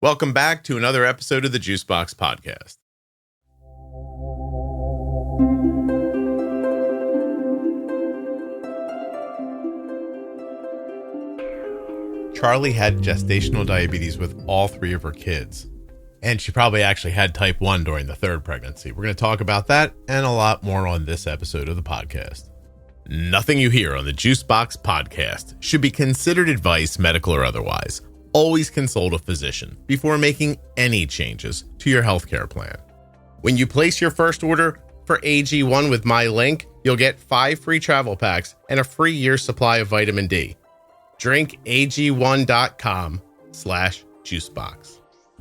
Welcome back to another episode of the Juicebox Podcast. Charlie had gestational diabetes with all three of her kids. And she probably actually had type 1 during the third pregnancy. We're going to talk about that and a lot more on this episode of the podcast. Nothing you hear on the Juicebox Podcast should be considered advice, medical or otherwise. Always consult a physician before making any changes to your healthcare plan. When you place your first order for AG1 with my link, you'll get 5 free travel packs and a free year supply of vitamin D. drinkag1.com/juicebox.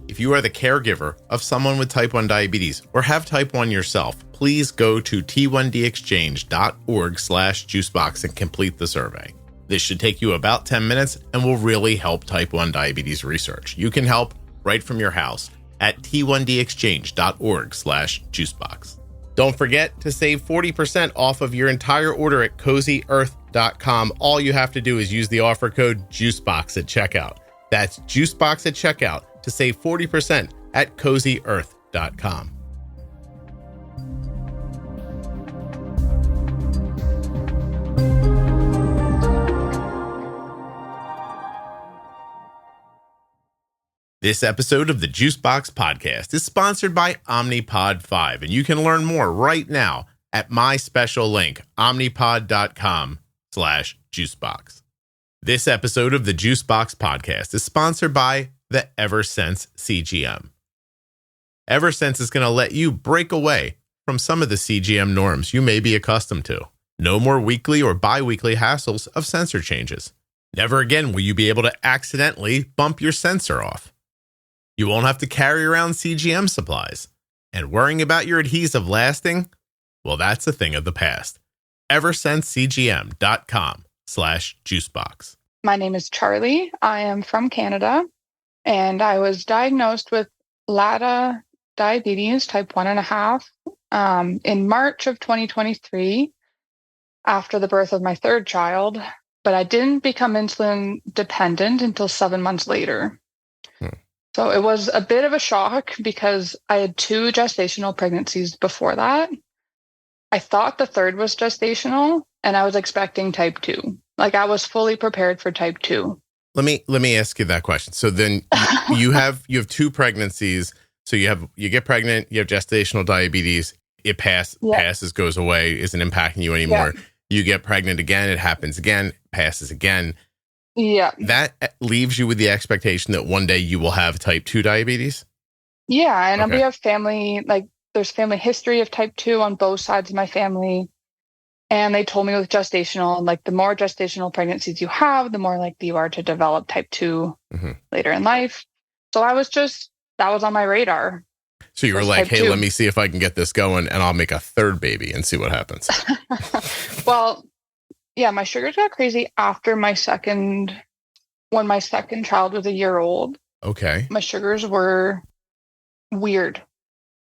If you are the caregiver of someone with type 1 diabetes or have type 1 yourself, please go to t1dexchange.org/juicebox and complete the survey. This should take you about 10 minutes and will really help type 1 diabetes research. You can help right from your house at t1dexchange.org/juicebox. Don't forget to save 40% off of your entire order at CozyEarth.com. All you have to do is use the offer code JUICEBOX at checkout. That's JUICEBOX at checkout to save 40% at CozyEarth.com. This episode of the Juicebox Podcast is sponsored by Omnipod 5, and you can learn more right now at my special link, omnipod.com/juicebox. This episode of the Juicebox Podcast is sponsored by the Eversense CGM. Eversense is going to let you break away from some of the CGM norms you may be accustomed to. No more weekly or bi-weekly hassles of sensor changes. Never again will you be able to accidentally bump your sensor off. You won't have to carry around CGM supplies. And worrying about your adhesive lasting? Well, that's a thing of the past. EversenseCGM.com/juicebox. My name is Charlie. I am from Canada, and I was diagnosed with LADA diabetes type 1.5 in March of 2023 after the birth of my third child, but I didn't become insulin dependent until 7 months later. So it was a bit of a shock because I had 2 gestational pregnancies before that. I thought the third was gestational, and I was expecting type 2. Like, I was fully prepared for type 2. Let me ask you that question. So then you have 2 pregnancies. So you get pregnant, you have gestational diabetes, it passes, goes away, isn't impacting you anymore. Yeah. You get pregnant again, it happens again, passes again. Yeah. That leaves you with the expectation that one day you will have type 2 diabetes? Yeah, and we have family, like there's family history of type 2 on both sides of my family. And they told me with gestational, like the more gestational pregnancies you have, the more likely you are to develop type 2 later in life. So that was on my radar. So you were like, hey, let me see if I can get this going and I'll make a third baby and see what happens. Well, yeah, my sugars got crazy after when my second child was a year old. Okay. My sugars were weird.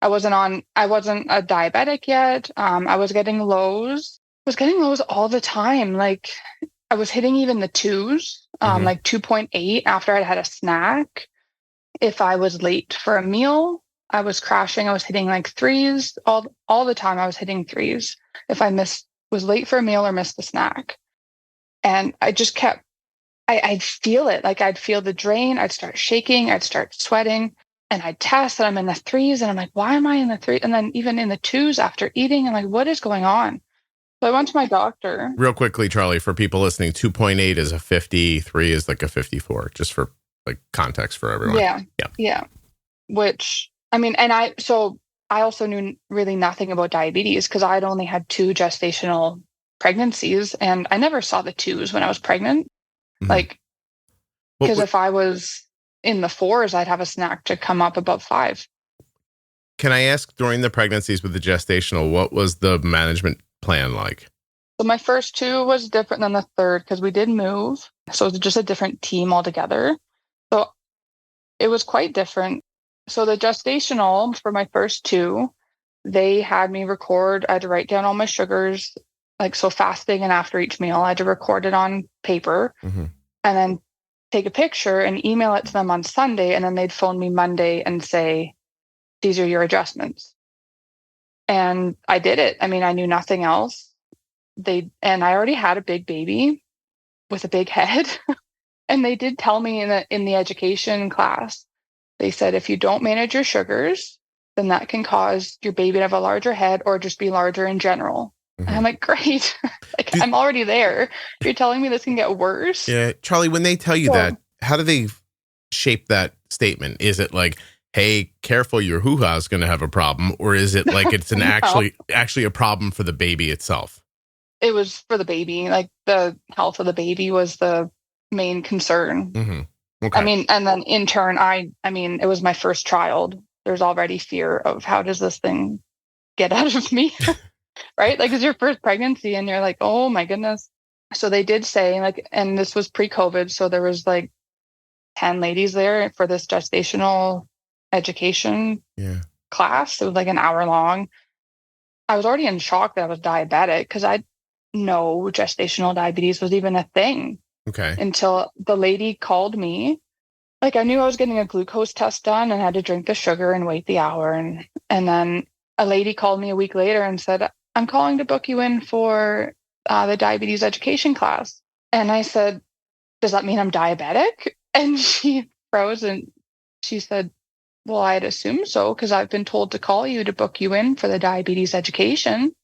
I wasn't a diabetic yet. I was getting lows. I was getting lows all the time. Like, I was hitting even the 2s, like 2.8 after I'd had a snack. If I was late for a meal, I was crashing. I was hitting like 3s all the time. I was hitting 3s. If I was late for a meal or missed the snack. And I just I'd feel it. Like, I'd feel the drain. I'd start shaking. I'd start sweating. And I'd test and I'm in the 3s. And I'm like, why am I in the 3s? And then even in the 2s after eating, I'm like, what is going on? So I went to my doctor. Real quickly, Charlie, for people listening, 2.8 is a 50, 3 is like a 54, just for like context for everyone. Yeah. Which, I mean, and I also knew really nothing about diabetes because I'd only had 2 gestational pregnancies and I never saw the 2s when I was pregnant. Like, because if I was in the 4s, I'd have a snack to come up above 5. Can I ask, during the pregnancies with the gestational, what was the management plan like? So my first 2 was different than the third because we did move. So it was just a different team altogether. So it was quite different. So the gestational for my first 2, they had me record. I had to write down all my sugars, like, so fasting and after each meal, I had to record it on paper. And then take a picture and email it to them on Sunday, and then they'd phone me Monday and say, these are your adjustments. And I did it. I mean, I knew nothing else. And I already had a big baby with a big head. And they did tell me in the education class, they said, if you don't manage your sugars, then that can cause your baby to have a larger head or just be larger in general. Mm-hmm. And I'm like, great. I'm already there. You're telling me this can get worse? Yeah. Charlie, when they tell you that, how do they shape that statement? Is it like, hey, careful, your hoo-ha is going to have a problem? Or is it like it's an actually a problem for the baby itself? It was for the baby. Like the health of the baby was the main concern. Mm-hmm. Okay. I mean, and then in turn, I mean, it was my first child. There's already fear of how does this thing get out of me? Right? Like it's your first pregnancy and you're like, oh my goodness. So they did say like, and this was pre-COVID. So there was like 10 ladies there for this gestational education class. It was like an hour long. I was already in shock that I was diabetic because I know gestational diabetes was even a thing. Okay. Until the lady called me. Like I knew I was getting a glucose test done and had to drink the sugar and wait the hour. And then a lady called me a week later and said, I'm calling to book you in for the diabetes education class. And I said, does that mean I'm diabetic? And she froze and she said, well, I'd assume so because I've been told to call you to book you in for the diabetes education.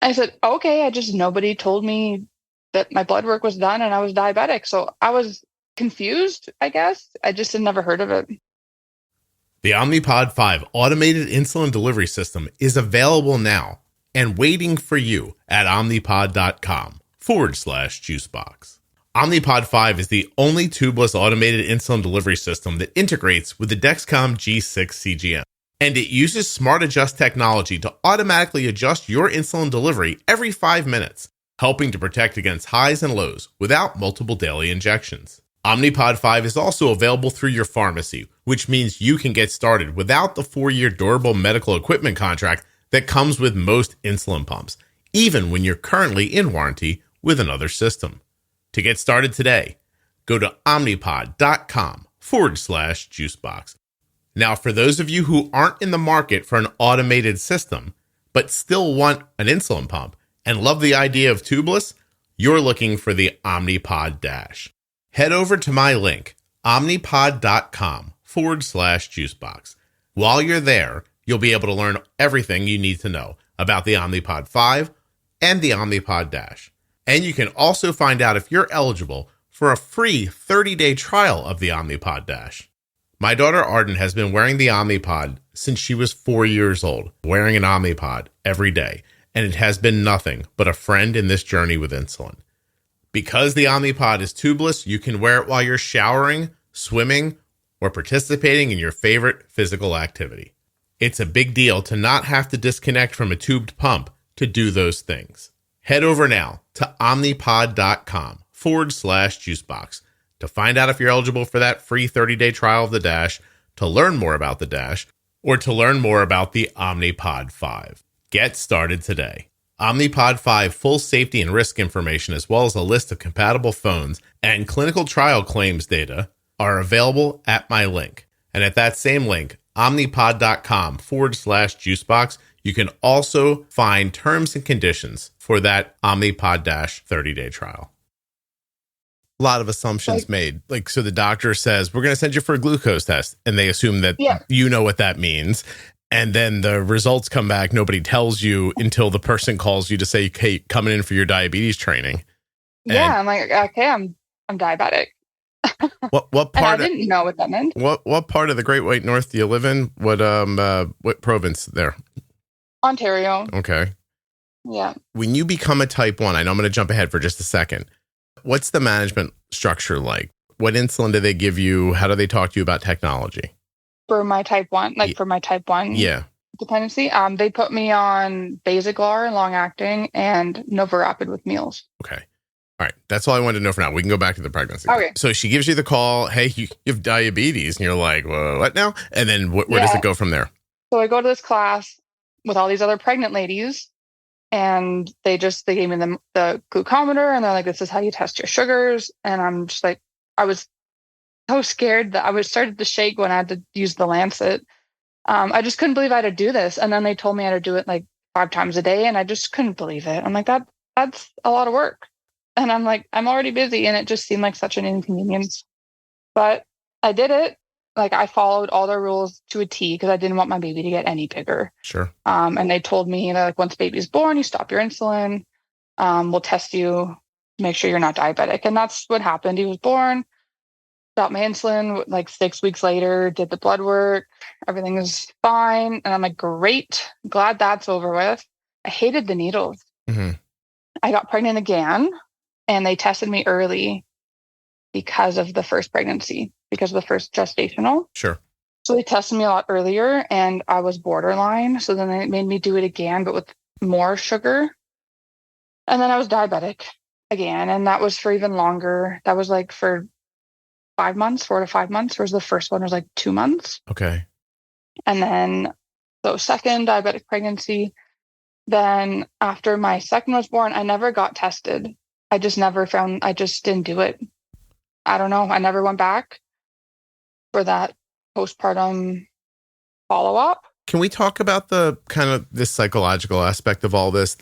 I said, okay, nobody told me that my blood work was done and I was diabetic. So I was confused, I guess. I just had never heard of it. The Omnipod 5 automated insulin delivery system is available now and waiting for you at omnipod.com/juicebox. Omnipod 5 is the only tubeless automated insulin delivery system that integrates with the Dexcom G6 CGM. And it uses Smart Adjust technology to automatically adjust your insulin delivery every 5 minutes, helping to protect against highs and lows without multiple daily injections. Omnipod 5 is also available through your pharmacy, which means you can get started without the 4-year durable medical equipment contract that comes with most insulin pumps, even when you're currently in warranty with another system. To get started today, go to omnipod.com/juicebox. Now, for those of you who aren't in the market for an automated system, but still want an insulin pump and love the idea of tubeless, you're looking for the Omnipod DASH. Head over to my link, omnipod.com/juicebox. While you're there, you'll be able to learn everything you need to know about the Omnipod 5 and the Omnipod DASH. And you can also find out if you're eligible for a free 30-day trial of the Omnipod DASH. My daughter Arden has been wearing the Omnipod since she was 4 years old, wearing an Omnipod every day, and it has been nothing but a friend in this journey with insulin. Because the Omnipod is tubeless, you can wear it while you're showering, swimming, or participating in your favorite physical activity. It's a big deal to not have to disconnect from a tubed pump to do those things. Head over now to omnipod.com/juicebox to find out if you're eligible for that free 30-day trial of the Dash, to learn more about the Dash, or to learn more about the Omnipod 5. Get started today. Omnipod 5 full safety and risk information, as well as a list of compatible phones and clinical trial claims data, are available at my link. And at that same link, omnipod.com/juicebox, you can also find terms and conditions for that Omnipod DASH 30-day trial. A lot of assumptions made. Like, so the doctor says, we're going to send you for a glucose test. And they assume that you know what that means. And then the results come back. Nobody tells you until the person calls you to say, hey, coming in for your diabetes training. Yeah, I'm like, okay, I'm diabetic. What part? And I didn't know what that meant. What part of the Great White North do you live in? What province there? Ontario. Okay. Yeah. When you become a type 1, I know I'm going to jump ahead for just a second. What's the management structure like? What insulin do they give you? How do they talk to you about technology? For my type 1, for my type 1 dependency, they put me on Basaglar, long acting, and Novorapid with meals. Okay. All right. That's all I wanted to know for now. We can go back to the pregnancy. Okay. So she gives you the call, hey, you have diabetes. And you're like, well, what now? And then where does it go from there? So I go to this class with all these other pregnant ladies, and they gave me the glucometer, and they're like, this is how you test your sugars. And I'm just like, I was so scared that I started to shake when I had to use the Lancet. I just couldn't believe I had to do this. And then they told me I had to do it like 5 times a day. And I just couldn't believe it. I'm like, that's a lot of work. And I'm like, I'm already busy. And it just seemed like such an inconvenience. But I did it. Like I followed all their rules to a T because I didn't want my baby to get any bigger. Sure. And they told me that like once baby's born, you stop your insulin. We'll test you, make sure you're not diabetic. And that's what happened. He was born. Got my insulin like 6 weeks later, did the blood work. Everything is fine. And I'm like, great. Glad that's over with. I hated the needles. Mm-hmm. I got pregnant again and they tested me early because of the first pregnancy, because of the first gestational. Sure. So they tested me a lot earlier and I was borderline. So then they made me do it again, but with more sugar. And then I was diabetic again. And that was for even longer. That was like for 5 months, 4 to 5 months, whereas the first one was like 2 months. Okay. And then, so second diabetic pregnancy. Then after my second was born, I never got tested. I just didn't do it. I don't know. I never went back for that postpartum follow-up. Can we talk about the kind of this psychological aspect of all this?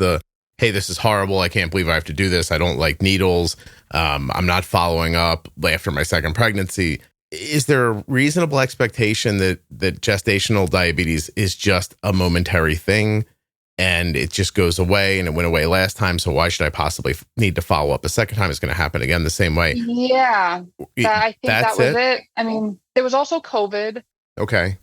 Hey, this is horrible. I can't believe I have to do this. I don't like needles. I'm not following up after my second pregnancy. Is there a reasonable expectation that gestational diabetes is just a momentary thing and it just goes away and it went away last time? So why should I possibly need to follow up a second time? It's going to happen again the same way. Yeah, I think that was it. I mean, there was also COVID. Okay.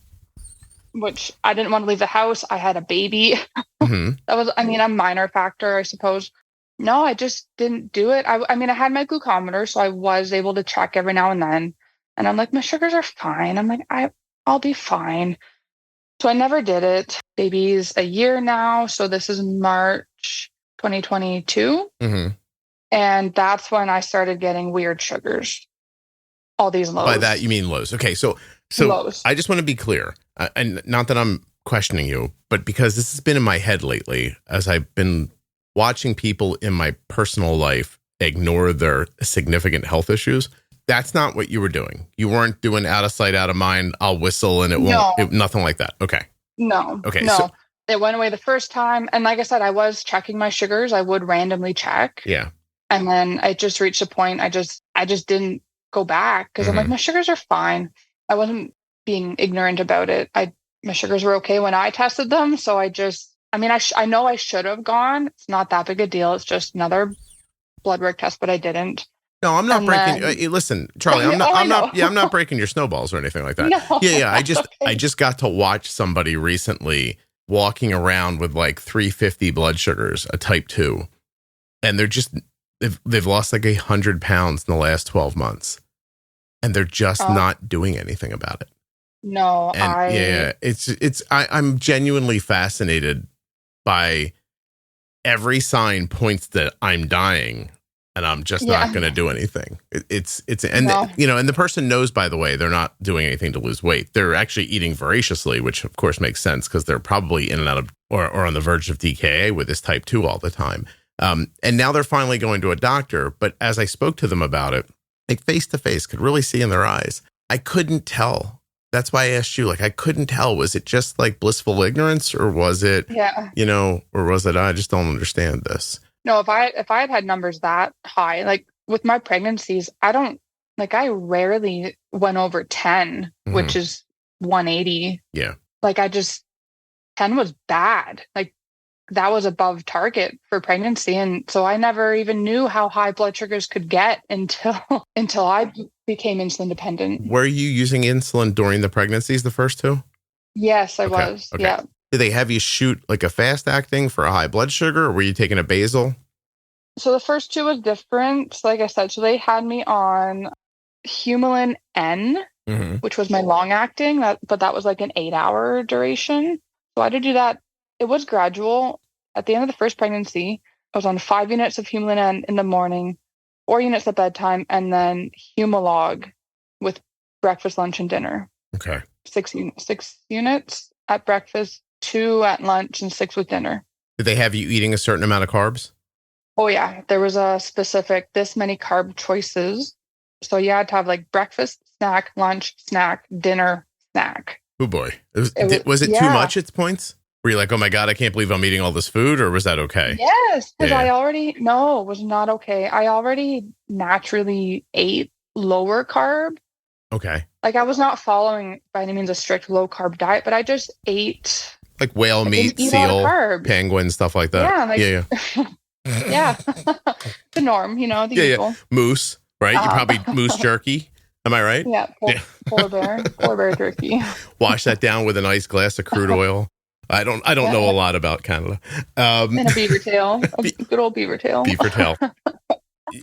Which I didn't want to leave the house. I had a baby. Mm-hmm. That was, a minor factor, I suppose. No, I just didn't do it. I had my glucometer, so I was able to check every now and then. And I'm like, my sugars are fine. I'm like, I'll be fine. So I never did it. Baby's a year now. So this is March 2022. Mm-hmm. And that's when I started getting weird sugars. All these lows. By that, you mean lows. Okay. So lows. I just want to be clear. And not that I'm questioning you, but because this has been in my head lately, as I've been watching people in my personal life ignore their significant health issues. That's not what you were doing. You weren't doing out of sight, out of mind. I'll whistle and it won't, nothing like that. Okay. No. Okay. No. So, it went away the first time. And like I said, I was checking my sugars. I would randomly check. Yeah. And then I just reached a point. I just didn't go back because I'm like, my sugars are fine. I wasn't being ignorant about it. My sugars were okay when I tested them. So I know I should have gone. It's not that big a deal. It's just another blood work test, but I didn't. No, I'm not listen, Charlie, I'm not breaking your snowballs or anything like that. No. Yeah. I just got to watch somebody recently walking around with like 350 blood sugars, a type 2. And they've lost like 100 pounds in the last 12 months. And they're just not doing anything about it. No, and I'm genuinely fascinated by every sign points that I'm dying and I'm just not going to do anything. And the person knows, by the way, they're not doing anything to lose weight. They're actually eating voraciously, which of course makes sense because they're probably in and out of or on the verge of DKA with this type 2 all the time. And now they're finally going to a doctor. But as I spoke to them about it, like face to face, could really see in their eyes, I couldn't tell. That's why I asked you, like, I couldn't tell. Was it just like blissful ignorance or was it, or was it, I just don't understand this? No, if I had numbers that high, like with my pregnancies, I rarely went over 10, which is 180. Yeah. Like 10 was bad. Like that was above target for pregnancy. And so I never even knew how high blood sugars could get until I became insulin dependent. Were you using insulin during the pregnancies, the first 2? Yes, I was. Okay. Yeah. Did they have you shoot like a fast acting for a high blood sugar or were you taking a basal? So the first 2 was different. Like I said, so they had me on Humulin N, which was my long acting, but that was like an 8-hour duration. So I had to do that. It was gradual. At the end of the first pregnancy, I was on 5 units of Humulin N in the morning, 4 units at bedtime, and then Humalog with breakfast, lunch, and dinner. Okay. 6 units at breakfast, 2 at lunch, and 6 with dinner. Did they have you eating a certain amount of carbs? Oh, yeah. There was a specific this many carb choices So you had to have like breakfast, snack, lunch, snack, dinner, snack. Oh boy. Was it too much at points? Were you like, oh my God, I can't believe I'm eating all this food, or was that okay? Yes, because it was not okay. I already naturally ate lower carb. Okay. Like I was not following by any means a strict low carb diet, but I just ate like whale meat, seal, penguin, stuff like that. Yeah. Yeah. The norm, the usual. Yeah. Moose, right? You probably moose jerky. Am I right? Yeah. Polar bear jerky. Wash that down with a nice glass of crude oil. I don't know a lot about Canada. And a beaver tail. A good old beaver tail. Beaver tail.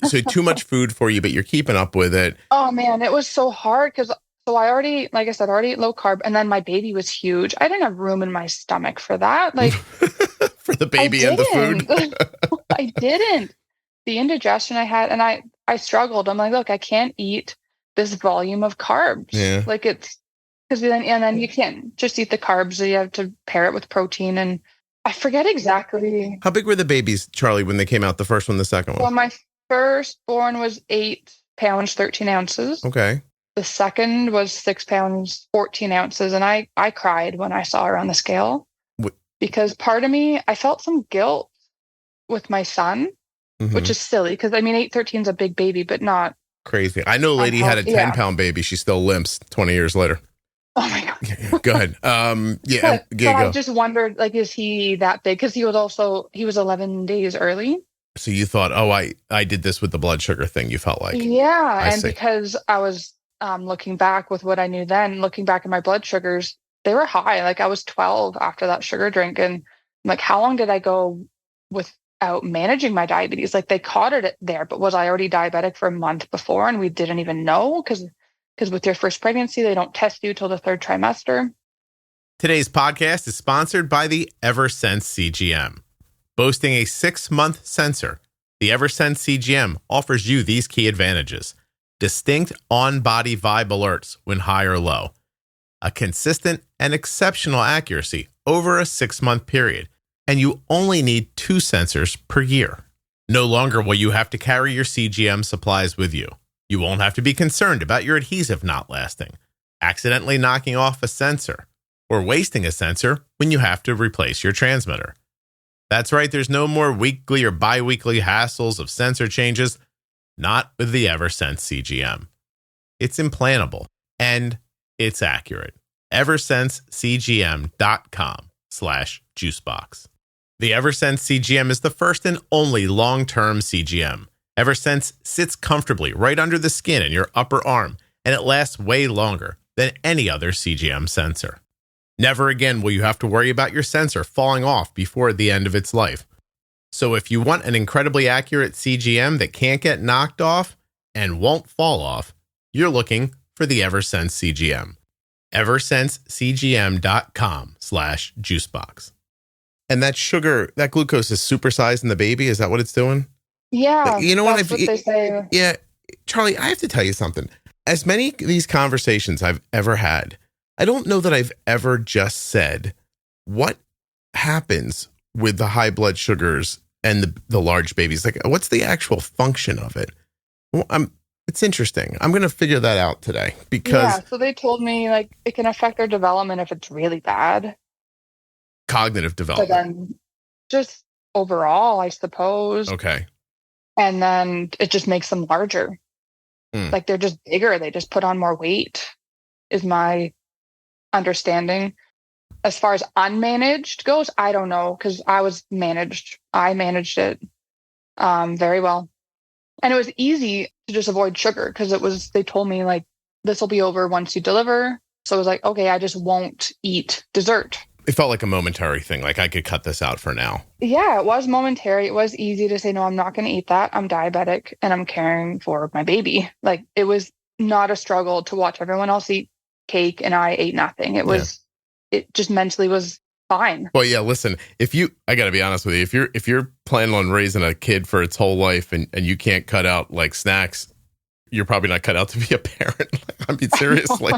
So too much food for you, but you're keeping up with it. Oh man, it was so hard because I already, like I said, ate low carb, and then my baby was huge. I didn't have room in my stomach for that. Like for the baby and the food. I didn't. The indigestion I had, and I struggled. I'm like, look, I can't eat this volume of carbs. Yeah. Like it's because then you can't just eat the carbs. You have to pair it with protein, and I forget exactly. How big were the babies, Charlie, when they came out? The first one, the second one. Well, my firstborn was 8 pounds 13 ounces. Okay. The second was 6 pounds 14 ounces, and I cried when I saw her on the scale because part of me, I felt some guilt with my son, which is silly because 8-13 is a big baby, but not crazy. I know a lady had a 10-pound baby. She still limps 20 years later. Oh my God. Go ahead. But I just wondered, like, is he that big? Because he was 11 days early. So you thought, oh, I did this with the blood sugar thing. You felt like, yeah, because I was looking back with what I knew then, looking back at my blood sugars, they were high. Like I was 12 after that sugar drink, and I'm like, how long did I go without managing my diabetes? Like they caught it there, but was I already diabetic for a month before, and we didn't even know because with your first pregnancy, they don't test you till the 3rd trimester. Today's podcast is sponsored by the Eversense CGM. Boasting a 6-month sensor, the Eversense CGM offers you these key advantages: distinct on-body vibe alerts when high or low, a consistent and exceptional accuracy over a 6-month period, and you only need 2 sensors per year. No longer will you have to carry your CGM supplies with you. You won't have to be concerned about your adhesive not lasting, accidentally knocking off a sensor, or wasting a sensor when you have to replace your transmitter. That's right, there's no more weekly or bi-weekly hassles of sensor changes, not with the Eversense CGM. It's implantable, and it's accurate. EversenseCGM.com/juicebox. The Eversense CGM is the first and only long-term CGM. Eversense sits comfortably right under the skin in your upper arm, and it lasts way longer than any other CGM sensor. Never again will you have to worry about your sensor falling off before the end of its life. So if you want an incredibly accurate CGM that can't get knocked off and won't fall off, you're looking for the Eversense CGM. EversenseCGM.com/juicebox. And that sugar, that glucose is supersized in the baby? Is that what it's doing? Yeah. You know what they say. Yeah. Charlie, I have to tell you something. As many of these conversations I've ever had, I don't know that I've ever just said, what happens with the high blood sugars and the large babies? Like, what's the actual function of it? Well, it's interesting. I'm going to figure that out today because... Yeah, so they told me, like, it can affect their development if it's really bad. Cognitive development. But then just overall, I suppose. Okay. And then it just makes them larger. Like, they're just bigger. They just put on more weight, is my understanding. As far as unmanaged goes, I don't know, because I managed it very well, and it was easy to just avoid sugar because they told me, like, this will be over once you deliver. So I was like, okay, I just won't eat dessert. It felt like a momentary thing, like I could cut this out for now. Yeah, it was momentary. It was easy to say, no, I'm not going to eat that. I'm diabetic and I'm caring for my baby. Like, it was not a struggle to watch everyone else eat cake and I ate nothing. It just mentally was fine. Well, yeah, listen, I got to be honest with you, if you're planning on raising a kid for its whole life and you can't cut out like snacks, you're probably not cut out to be a parent. I mean, seriously.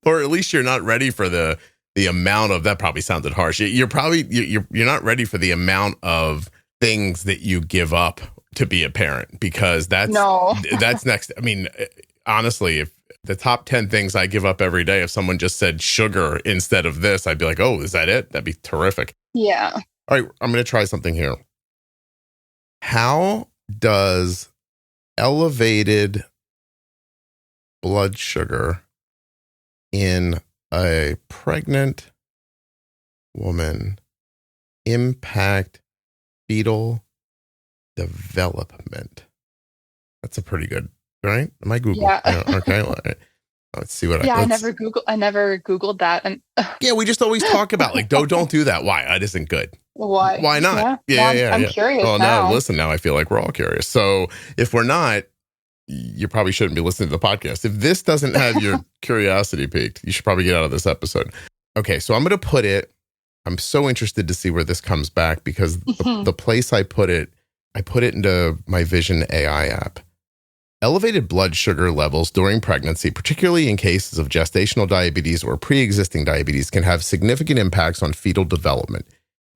Or at least you're not ready for the amount of, that probably sounded harsh. You're not ready for the amount of things that you give up to be a parent, because that's next. I mean, honestly, if the top 10 things I give up every day, if someone just said sugar instead of this, I'd be like, oh, is that it? That'd be terrific. Yeah. All right, I'm going to try something here. How does elevated blood sugar in a pregnant woman impact fetal development? That's a pretty good, right? Am I Google? Yeah. Okay. Let's see what I never Googled that. And yeah, we just always talk about like, don't do that. Why? That isn't good. Why not? Yeah. I'm curious. Well, now. Listen, now I feel like we're all curious. So if we're not, you probably shouldn't be listening to the podcast. If this doesn't have your curiosity piqued, you should probably get out of this episode. Okay, so I'm going to put it, I'm so interested to see where this comes back because the place I put it into my Vision AI app. Elevated blood sugar levels during pregnancy, particularly in cases of gestational diabetes or pre-existing diabetes, can have significant impacts on fetal development.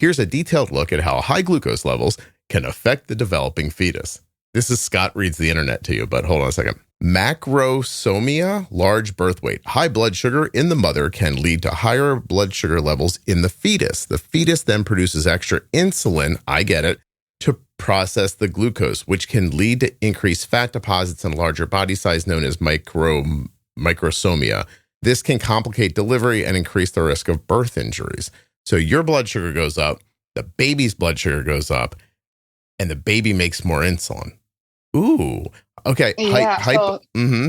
Here's a detailed look at how high glucose levels can affect the developing fetus. This is Scott reads the internet to you, but hold on a second. Macrosomia, large birth weight. High blood sugar in the mother can lead to higher blood sugar levels in the fetus. The fetus then produces extra insulin, I get it, to process the glucose, which can lead to increased fat deposits and larger body size known as microsomia. This can complicate delivery and increase the risk of birth injuries. So your blood sugar goes up, the baby's blood sugar goes up, and the baby makes more insulin. Ooh, okay. Yeah,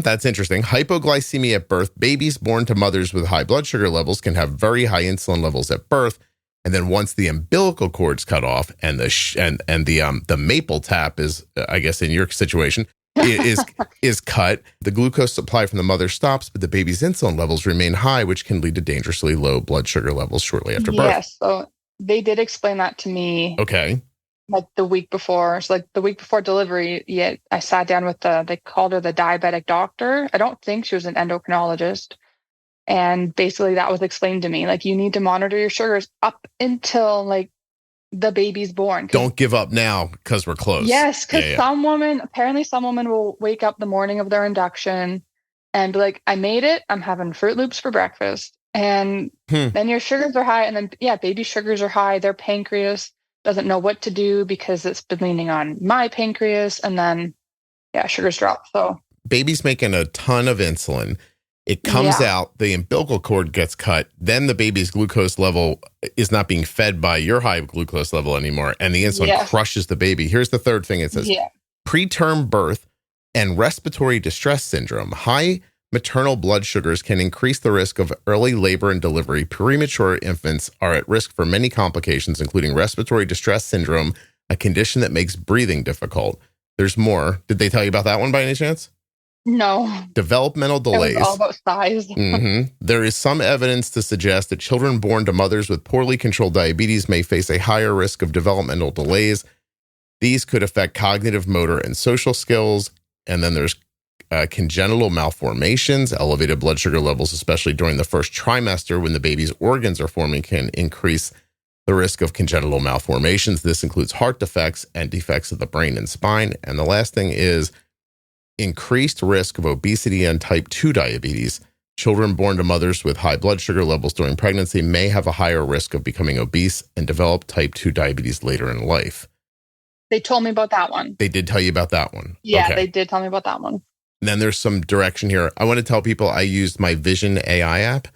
that's interesting. Hypoglycemia at birth. Babies born to mothers with high blood sugar levels can have very high insulin levels at birth. And then once the umbilical cord's cut off and the maple tap is, I guess in your situation, is cut, the glucose supply from the mother stops, but the baby's insulin levels remain high, which can lead to dangerously low blood sugar levels shortly after birth. Yes, so they did explain that to me. Okay. Like the week before. So like the week before delivery, I sat down with they called her the diabetic doctor. I don't think she was an endocrinologist. And basically that was explained to me. Like you need to monitor your sugars up until like the baby's born. Don't give up now because we're close. Yes, because some women will wake up the morning of their induction and be like, I made it. I'm having Fruit Loops for breakfast. And then your sugars are high. And then, baby sugars are high. Their pancreas doesn't know what to do because it's been leaning on my pancreas. And then, sugars drop. So baby's making a ton of insulin. It comes out, the umbilical cord gets cut, then the baby's glucose level is not being fed by your high glucose level anymore, and the insulin crushes the baby. Here's the third thing it says. Preterm birth and respiratory distress syndrome. High maternal blood sugars can increase the risk of early labor and delivery. Premature infants are at risk for many complications, including respiratory distress syndrome, a condition that makes breathing difficult. There's more. Did they tell you about that one by any chance? No. Developmental delays. It was all about size. There is some evidence to suggest that children born to mothers with poorly controlled diabetes may face a higher risk of developmental delays. These could affect cognitive, motor, and social skills. And then there's congenital malformations. Elevated blood sugar levels, especially during the first trimester when the baby's organs are forming, can increase the risk of congenital malformations. This includes heart defects and defects of the brain and spine. And the last thing is increased risk of obesity and type 2 diabetes. Children born to mothers with high blood sugar levels during pregnancy may have a higher risk of becoming obese and develop type 2 diabetes later in life. They told me about that one. They did tell you about that one? Yeah, okay. They did tell me about that one. And then there's some direction here. I want to tell people I used my Vision AI app,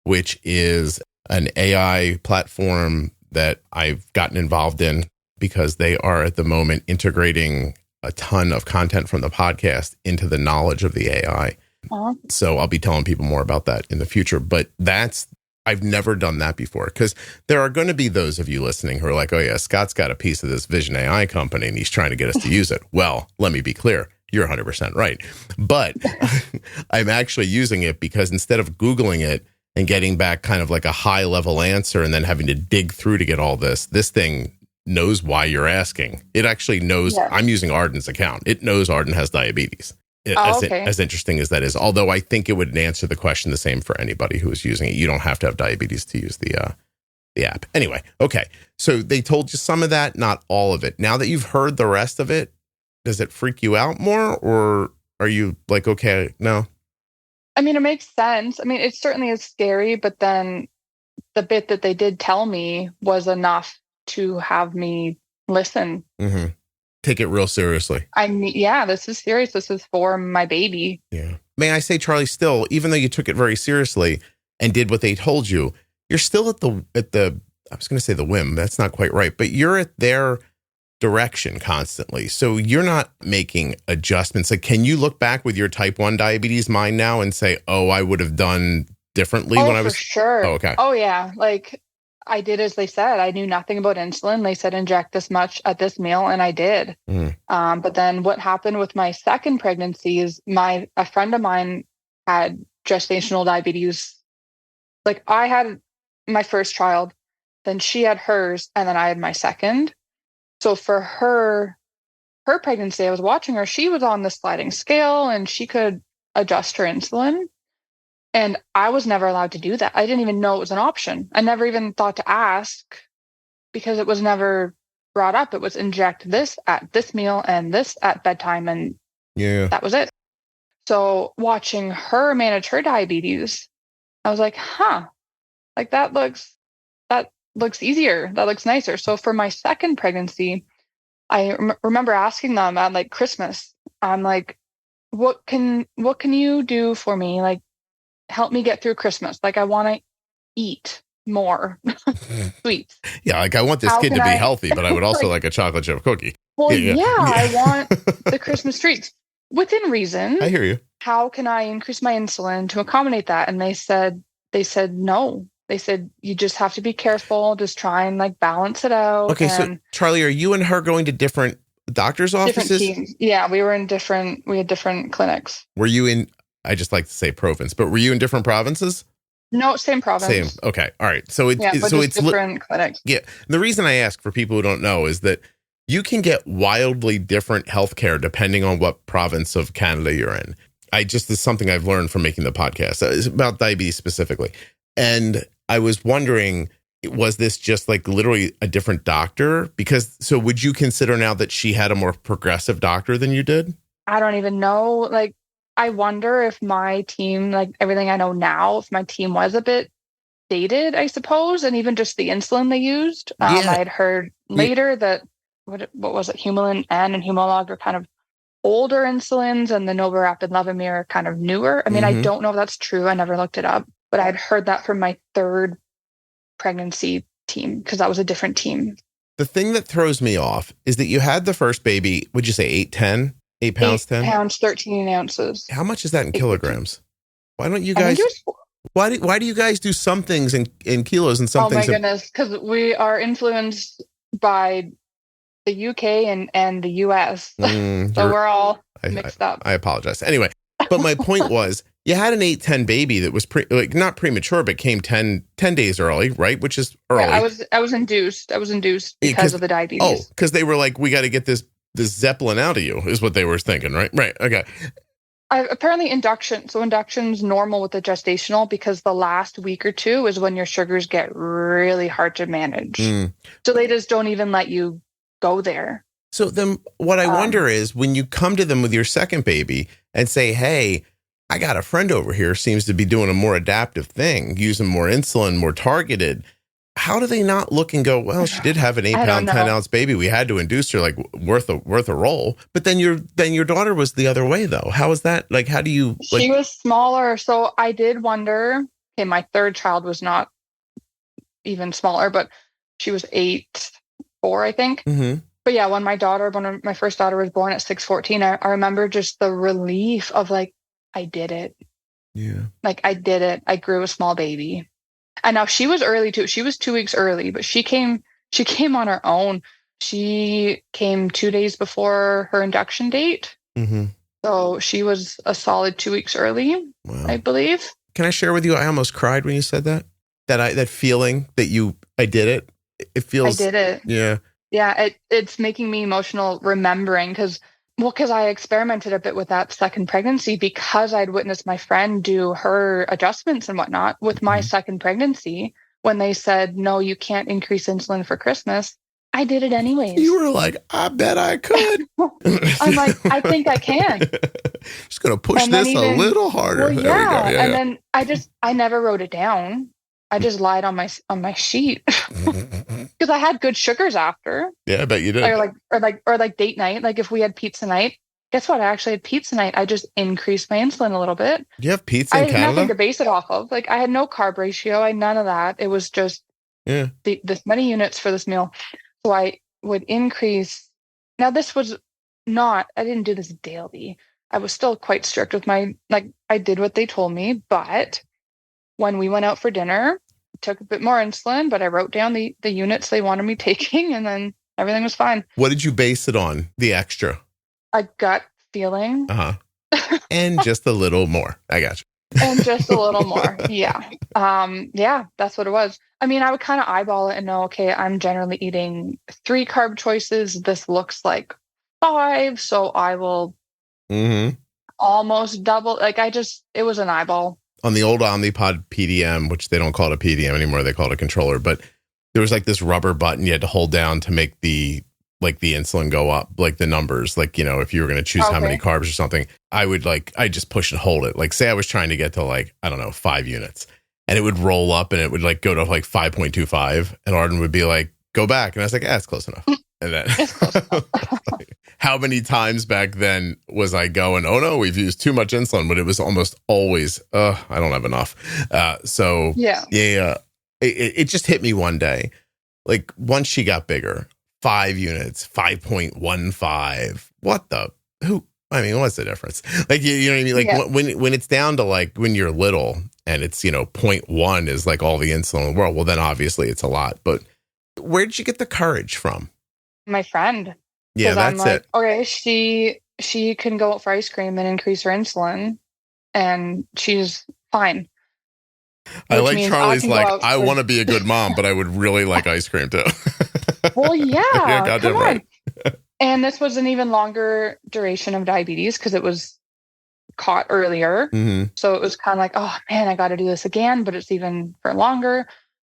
which is an AI platform that I've gotten involved in because they are at the moment integrating a ton of content from the podcast into the knowledge of the AI. So I'll be telling people more about that in the future. But I've never done that before because there are going to be those of you listening who are like, oh yeah, Scott's got a piece of this Vision AI company and he's trying to get us to use it. Well, let me be clear. You're 100% right. But I'm actually using it because instead of Googling it and getting back kind of like a high level answer and then having to dig through to get all this thing knows why you're asking. It actually knows. I'm using Arden's account. It knows Arden has diabetes. As interesting as that is, although I think it would answer the question the same for anybody who is using it. You don't have to have diabetes to use the app. Anyway, okay. So they told you some of that, not all of it. Now that you've heard the rest of it, does it freak you out more, or Are you like, okay, no? I mean, it makes sense. I mean, it certainly is scary, but then the bit that they did tell me was enough to have me listen. Mm-hmm. Take it real seriously. Yeah, this is serious. This is for my baby. Yeah. May I say, Charlie, still, even though you took it very seriously and did what they told you, you're still at the, I was going to say the whim. That's not quite right, but you're at their direction constantly. So you're not making adjustments. Like, can you look back with your type 1 diabetes mind now and say, oh, I would have done differently when I was. For sure. Oh, okay. Oh, yeah. Like, I did as they said. I knew nothing about insulin. They said inject this much at this meal, and I did. But then what happened with my second pregnancy is a friend of mine had gestational diabetes. Like, I had my first child, then she had hers, and then I had my second. So for her pregnancy, I was watching her. She was on the sliding scale, and she could adjust her insulin. And I was never allowed to do that. I didn't even know it was an option. I never even thought to ask because it was never brought up. It was inject this at this meal and this at bedtime. And that was it. So watching her manage her diabetes, I was like, like that looks easier. That looks nicer. So for my second pregnancy, I remember asking them at like Christmas, I'm like, what can you do for me? Like, help me get through Christmas. Like, I want to eat more sweets. Yeah, like I want this kid to be healthy, but I would also like a chocolate chip cookie. Well, I want the Christmas treats within reason. I hear you. How can I increase my insulin to accommodate that? And they said no. They said you just have to be careful. Just try and like balance it out. Okay, so Charlie, are you and her going to different doctor's offices? Different teams. Yeah, we had different clinics. Were you in? I just like to say province, but were you in different provinces? No, same province. Same. Okay. All right. So it's different clinics. Yeah. The reason I ask for people who don't know is that you can get wildly different healthcare depending on what province of Canada you're in. This is something I've learned from making the podcast. It's about diabetes specifically. And I was wondering, was this just like literally a different doctor? So would you consider now that she had a more progressive doctor than you did? I don't even know. Like, I wonder if my team, like everything I know now, if my team was a bit dated, I suppose, and even just the insulin they used. I had heard later that, what was it, Humulin N and Humalog are kind of older insulins, and the NovoRapid Levemir are kind of newer. I mean, I don't know if that's true. I never looked it up, but I had heard that from my third pregnancy team because that was a different team. The thing that throws me off is that you had the first baby, would you say 8'10"? 8 pounds, 10? 8 pounds, 13 ounces. How much is that in kilograms? Why don't you guys, why do you guys do some things in kilos and some things? Oh my goodness. Because we are influenced by the UK and the US. So we're all mixed up. I apologize. Anyway, but my point was, you had an 8'10" baby that was not premature, but came 10 days early, right? Which is early. Yeah, I was induced. because of the diabetes. Oh, because they were like, we got to get this Zeppelin out of you, is what they were thinking, right? Right. Okay. Apparently induction. So induction's normal with the gestational because the last week or two is when your sugars get really hard to manage. So they just don't even let you go there. So then what I wonder is when you come to them with your second baby and say, hey, I got a friend over here seems to be doing a more adaptive thing, using more insulin, more targeted. How do they not look and go, well, she did have an 8 pound, 10 ounce baby. We had to induce her, like worth a roll. But then your daughter was the other way though. How is that? Like, how do you? Like, she was smaller. So I did wonder, okay, my third child was not even smaller, but she was 8'4", I think. But yeah, when my first daughter was born at 6'14", I remember just the relief of like, I did it. Yeah. Like I did it. I grew a small baby. And now she was early too. She was 2 weeks early, but she came on her own. She came 2 days before her induction date. So she was a solid 2 weeks early, I believe. Can I share with you? I almost cried when you said that. That feeling that I did it. It feels. I did it. Yeah. Yeah. It's making me emotional remembering because I experimented a bit with that second pregnancy because I'd witnessed my friend do her adjustments and whatnot with my second pregnancy. When they said, no, you can't increase insulin for Christmas, I did it anyways. You were like, I bet I could. I'm like, I think I can. Just going to push this a little harder. Well, there we go. Yeah, and then I never wrote it down. I just lied on my sheet because I had good sugars after. Yeah, I bet you did. Or like date night. Like if we had pizza night, guess what? I actually had pizza night. I just increased my insulin a little bit. You have pizza in Canada? I had nothing to base it off of. Like I had no carb ratio. I had none of that. It was just this many units for this meal. So I would increase. Now this was I didn't do this daily. I was still quite strict with I did what they told me, but when we went out for dinner, I took a bit more insulin, but I wrote down the units they wanted me taking, and then everything was fine. What did you base it on? The extra? A gut feeling. And just a little more. I got you. And just a little more. Yeah. Yeah, that's what it was. I mean, I would kind of eyeball it and know, okay, I'm generally eating 3 carb choices. This looks like 5. So I will almost double. Like it was an eyeball. On the old Omnipod PDM, which they don't call it a PDM anymore, they call it a controller, but there was like this rubber button you had to hold down to make the insulin go up, like the numbers, like, you know, if you were going to choose how many carbs or something, I just push and hold it. Like say I was trying to get to like, I don't know, 5 units and it would roll up and it would like go to like 5.25 and Arden would be like, go back. And I was like, it's close enough. And then how many times back then was I going, oh no, we've used too much insulin, but it was almost always, I don't have enough. It just hit me one day. Like once she got bigger, 5 units, 5.15. What's the difference? Like, you know what I mean? Like when it's down to like when you're little and it's, you know, 0.1 is like all the insulin in the world. Well, then obviously it's a lot, but where did you get the courage from? My friend. Yeah, that's it. Okay, she can go out for ice cream and increase her insulin, and she's fine. I like Charlie's I want to be a good mom, but I would really like ice cream too. Well, yeah, come on. Right. And this was an even longer duration of diabetes because it was caught earlier. So it was kind of like, oh man, I got to do this again, but it's even for longer.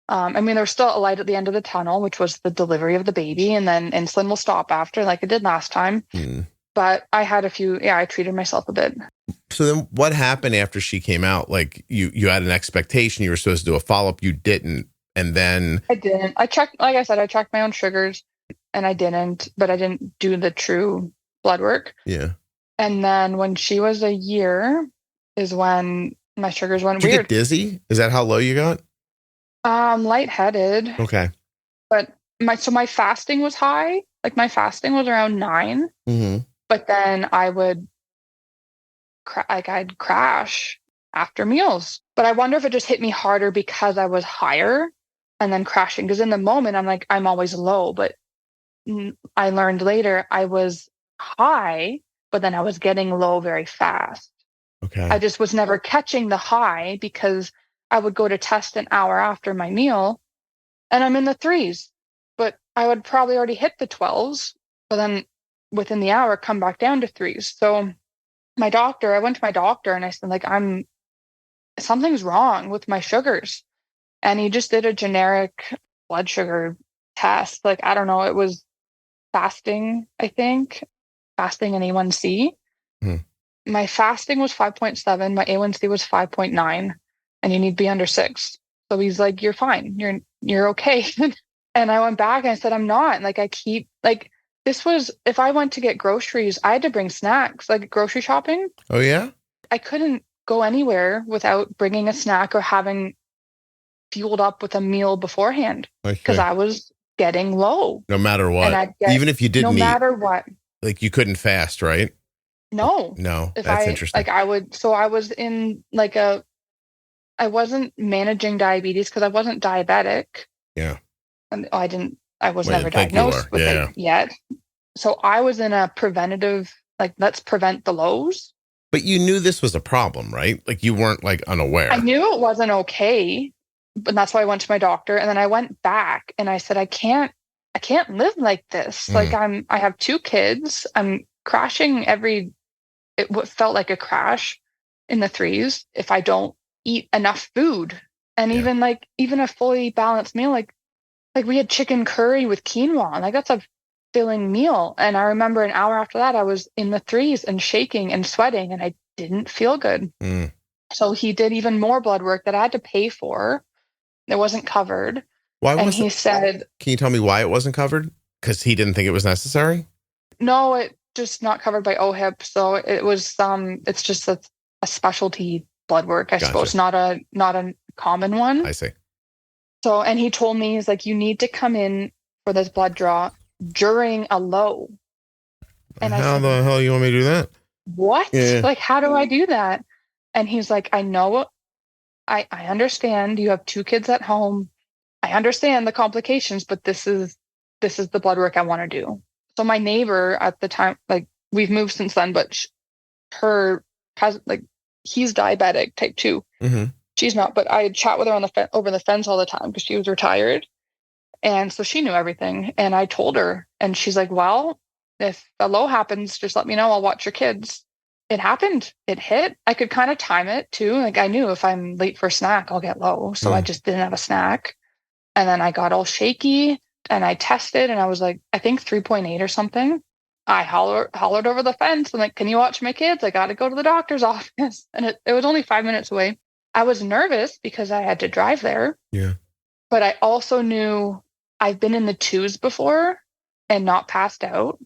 I mean, there was still a light at the end of the tunnel, which was the delivery of the baby, and then insulin will stop after, like it did last time. But I had I treated myself a bit. So then what happened after she came out? Like you had an expectation, you were supposed to do a follow-up, you didn't. And then I didn't. I checked my own sugars and I didn't, but I didn't do the true blood work. Yeah. And then when she was a year is when my sugars went weird. Did you get dizzy? Is that how low you got? Lightheaded. Okay. But my fasting was high. Like my fasting was around 9. But then I would I'd crash after meals. But I wonder if it just hit me harder because I was higher and then crashing. Because in the moment, I'm like, I'm always low. But I learned later I was high, but then I was getting low very fast. Okay. I just was never catching the high because I would go to test an hour after my meal and I'm in the 3s. But I would probably already hit the 12s, but then within the hour come back down to 3s. So I went to my doctor and I said, like, something's wrong with my sugars. And he just did a generic blood sugar test. Like, I don't know, it was fasting, I think. Fasting and A1C. My fasting was 5.7. My A1C was 5.9. And you need to be under 6. So he's like, you're fine. You're okay. And I went back and I said, I'm not. Like, I keep, like, this was, if I went to get groceries, I had to bring snacks, like grocery shopping. Oh, yeah? I couldn't go anywhere without bringing a snack or having fueled up with a meal beforehand because I was getting low. No matter what. Even if you didn't eat. No matter what. Like, you couldn't fast, right? No. That's interesting. Like, I was in like I wasn't managing diabetes because I wasn't diabetic. Yeah. And I was never diagnosed with it yet. So I was in a preventative, like, let's prevent the lows. But you knew this was a problem, right? Like, you weren't like unaware. I knew it wasn't okay, but that's why I went to my doctor. And then I went back and I said, I can't live like this. Like, I have 2 kids. I'm crashing it felt like a crash in the 3s if I don't eat enough food. And even a fully balanced meal, like, like we had chicken curry with quinoa. Like that's a filling meal. And I remember an hour after that, I was in the threes and shaking and sweating, and I didn't feel good. So he did even more blood work that I had to pay for. It wasn't covered. Why and he said, can you tell me why it wasn't covered? Because he didn't think it was necessary? No, it just not covered by OHIP. So it was it's just a specialty blood work, I suppose, not a common one. I see. So, and he told me, he's like, you need to come in for this blood draw during a low. And how the hell you want me to do that? What? Yeah. Like, how do I do that? And he's like, I know, I understand you have 2 kids at home. I understand the complications, but this is the blood work I want to do. So my neighbor at the time, like we've moved since then, but he's diabetic type 2. Mm-hmm. She's not, but I chat with her on over the fence all the time because she was retired. And so she knew everything. And I told her, and she's like, well, if a low happens, just let me know. I'll watch your kids. It happened. It hit. I could kind of time it too. Like I knew if I'm late for a snack, I'll get low. So I just didn't have a snack. And then I got all shaky and I tested and I was like, I think 3.8 or something. I hollered over the fence. I'm like, can you watch my kids? I got to go to the doctor's office. And it was only 5 minutes away. I was nervous because I had to drive there. Yeah. But I also knew I've been in the 2s before and not passed out.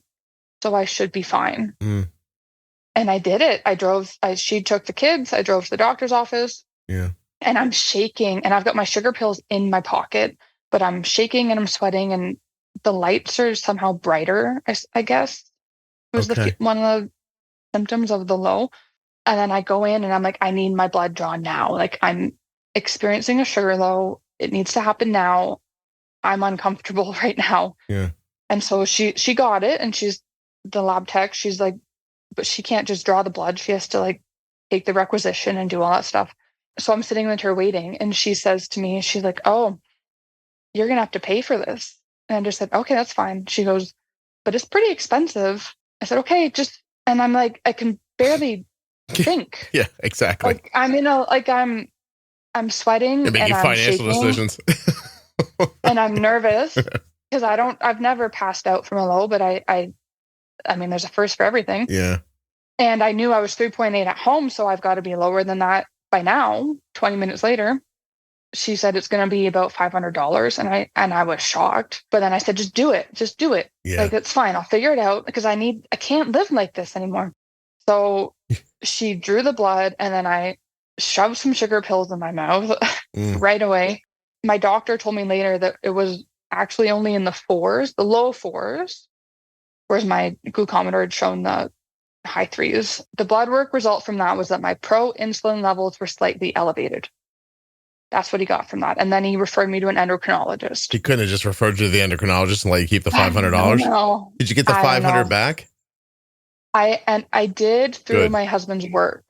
So I should be fine. And I did it. She took the kids. I drove to the doctor's office. Yeah. And I'm shaking and I've got my sugar pills in my pocket, but I'm shaking and I'm sweating and the lights are somehow brighter, I guess. It was one of the symptoms of the low. And then I go in and I'm like, I need my blood drawn now. Like I'm experiencing a sugar low. It needs to happen now. I'm uncomfortable right now. Yeah. And so she got it and she's the lab tech. She's like, but she can't just draw the blood. She has to like take the requisition and do all that stuff. So I'm sitting with her waiting and she says to me, she's like, oh, you're going to have to pay for this. And I just said, okay, that's fine. She goes, but it's pretty expensive. I said, okay, and I'm like, I can barely think. Yeah, exactly. Like I'm sweating. You're making financial decisions. And I'm nervous because I've never passed out from a low, but I mean, there's a first for everything. Yeah. And I knew I was 3.8 at home, so I've got to be lower than that by now. 20 minutes later, she said it's going to be about $500, and I was shocked. But then I said, just do it. Yeah. Like it's fine. I'll figure it out because I can't live like this anymore. So she drew the blood, and then I shoved some sugar pills in my mouth right away. My doctor told me later that it was actually only in the 4s, the low 4s. Whereas my glucometer had shown the high 3s. The blood work result from that was that my pro-insulin levels were slightly elevated. That's what he got from that. And then he referred me to an endocrinologist. He couldn't have just referred you to the endocrinologist and let you keep the $500? No. Did you get the $500 back? I did through my husband's work.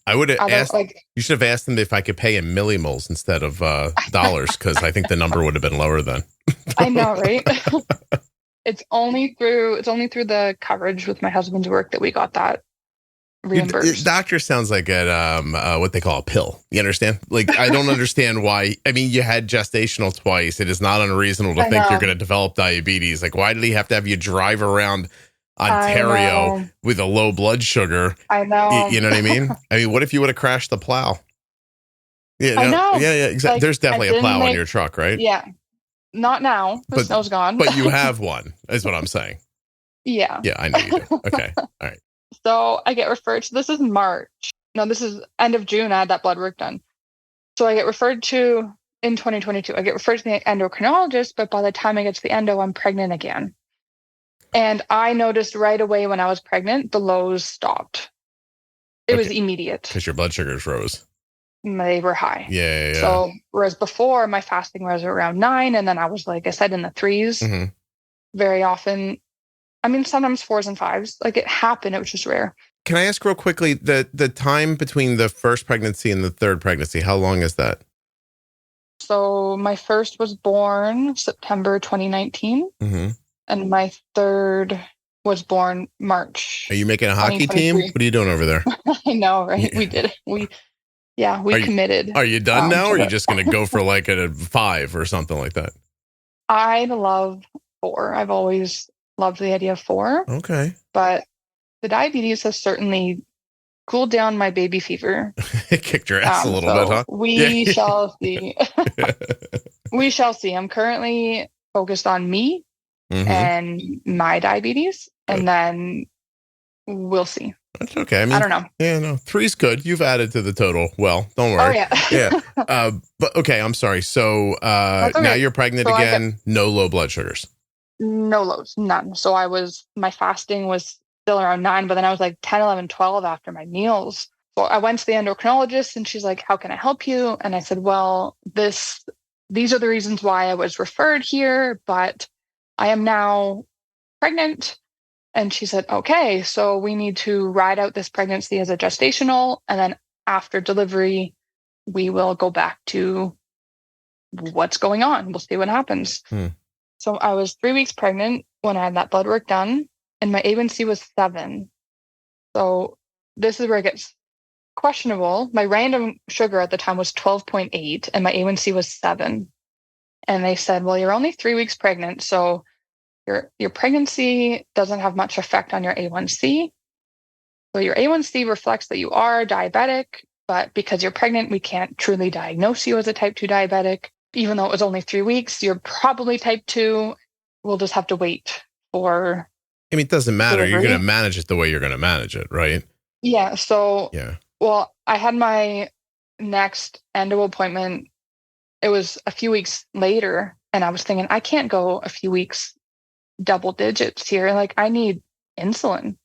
I would have asked, you should have asked him if I could pay in millimoles instead of dollars, because I think the number would have been lower then. I know, right? It's only through the coverage with my husband's work that we got that reimbursed. Your doctor sounds like what they call a pill. You understand? Like, I don't understand why. I mean, you had gestational twice. It is not unreasonable to think you're going to develop diabetes. Like, why did he have to have you drive around Ontario with a low blood sugar? I know. You know what I mean? I mean, what if you would have crashed the plow? Yeah, I know. Yeah, exactly. Like, there's definitely a plow on your truck, right? Yeah. Not now. The snow's gone. But you have one, is what I'm saying. Yeah. Yeah, I know you do. Okay. All right. So I get referred to, this is March. No, this is end of June. I had that blood work done. So I get referred to, in 2022, I get referred to the endocrinologist, but by the time I get to the endo, I'm pregnant again. And I noticed right away when I was pregnant, the lows stopped. It was immediate. Because your blood sugars rose. They were high. Yeah. So whereas before my fasting was around 9, and then I was, like I said, in the 3s very often. I mean, sometimes 4s and 5s. Like it happened. It was just rare. Can I ask real quickly, the time between the first pregnancy and the third pregnancy, how long is that? So my first was born September 2019. And my third was born March. Are you making a hockey team? What are you doing over there? I know, right? Yeah. We did it. We committed. Are you done now, or are you just going to go for like a 5 or something like that? I love 4. I've always loved the idea of 4. Okay. But the diabetes has certainly cooled down my baby fever. It kicked your ass a little bit, huh? We shall see. We shall see. I'm currently focused on me and my diabetes, and then we'll see. That's okay. I mean, I don't know. Yeah, no, 3's good. You've added to the total. Well, don't worry. Oh, yeah. But okay, I'm sorry. So okay. Now you're pregnant again. No low blood sugars. No lows, none. So my fasting was still around 9, but then I was like 10, 11, 12 after my meals. So I went to the endocrinologist and she's like, how can I help you? And I said, well, these are the reasons why I was referred here, but I am now pregnant. And she said, okay, so we need to ride out this pregnancy as a gestational. And then after delivery, we will go back to what's going on. We'll see what happens. So I was 3 weeks pregnant when I had that blood work done, and my A1C was 7. So this is where it gets questionable. My random sugar at the time was 12.8, and my A1C was 7. And they said, well, you're only 3 weeks pregnant, so your pregnancy doesn't have much effect on your A1C. So your A1C reflects that you are diabetic, but because you're pregnant, we can't truly diagnose you as a type 2 diabetic. Even though it was only 3 weeks, you're probably type 2. We'll just have to wait for... I mean, it doesn't matter. delivery. You're going to manage it the way you're going to manage it, right? Yeah. So, yeah. Well, I had my next endo appointment. It was a few weeks later, and I was thinking, I can't go a few weeks double digits here. Like, I need insulin.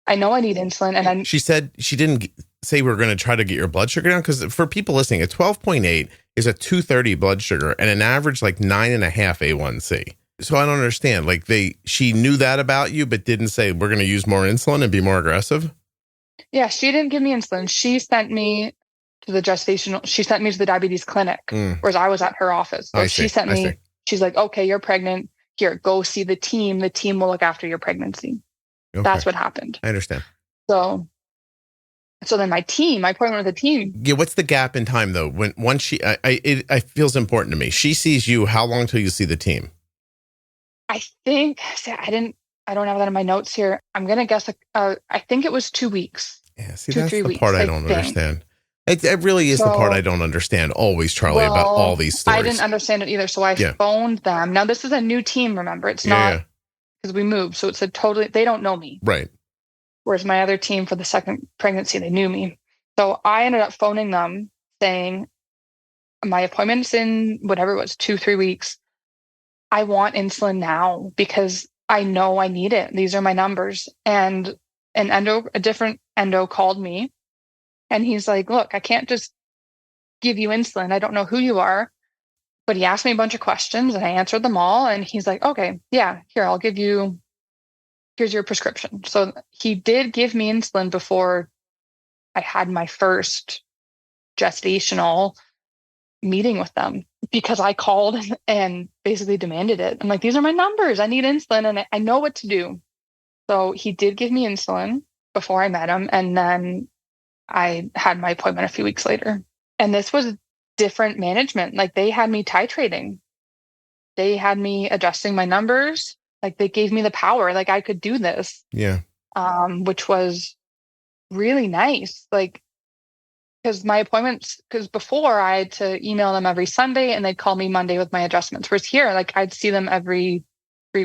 I know I need insulin. And she said she didn't say we're going to try to get your blood sugar down, because for people listening, a 12.8 is a 230 blood sugar and an average like 9.5 A1C. So I don't understand. Like she knew that about you, but didn't say we're going to use more insulin and be more aggressive. Yeah, she didn't give me insulin. She sent me to the gestational. She sent me to the diabetes clinic, whereas I was at her office. So she sent me. She's like, okay, you're pregnant. Here, go see the team. The team will look after your pregnancy. Okay. That's what happened. I understand. So then my appointment with the team. Yeah, what's the gap in time though? Once she, it feels important to me. She sees you. How long till you see the team? I think I don't have that in my notes here. I'm gonna guess. I think it was 2 weeks. Yeah, see, that's the part I don't understand. It really is the part I don't understand. Always, Charlie, about all these stories. I didn't understand it either. So I phoned them. Now this is a new team. Remember, it's not because we moved. So it's they don't know me. Right. Whereas my other team for the second pregnancy, they knew me. So I ended up phoning them saying, my appointment's in whatever it was, 2-3 weeks. I want insulin now because I know I need it. These are my numbers. And a different endo called me and he's like, look, I can't just give you insulin. I don't know who you are. But he asked me a bunch of questions and I answered them all. And he's like, okay, yeah, here, here's your prescription. So he did give me insulin before I had my first gestational meeting with them because I called and basically demanded it. I'm like, these are my numbers. I need insulin and I know what to do. So he did give me insulin before I met him. And then I had my appointment a few weeks later. And this was different management. Like they had me titrating. They had me adjusting my numbers. Like they gave me the power. Like I could do this. Yeah. Which was really nice. Like, because my appointments, because before I had to email them every Sunday and they'd call me Monday with my adjustments. Whereas here, like I'd see them every 4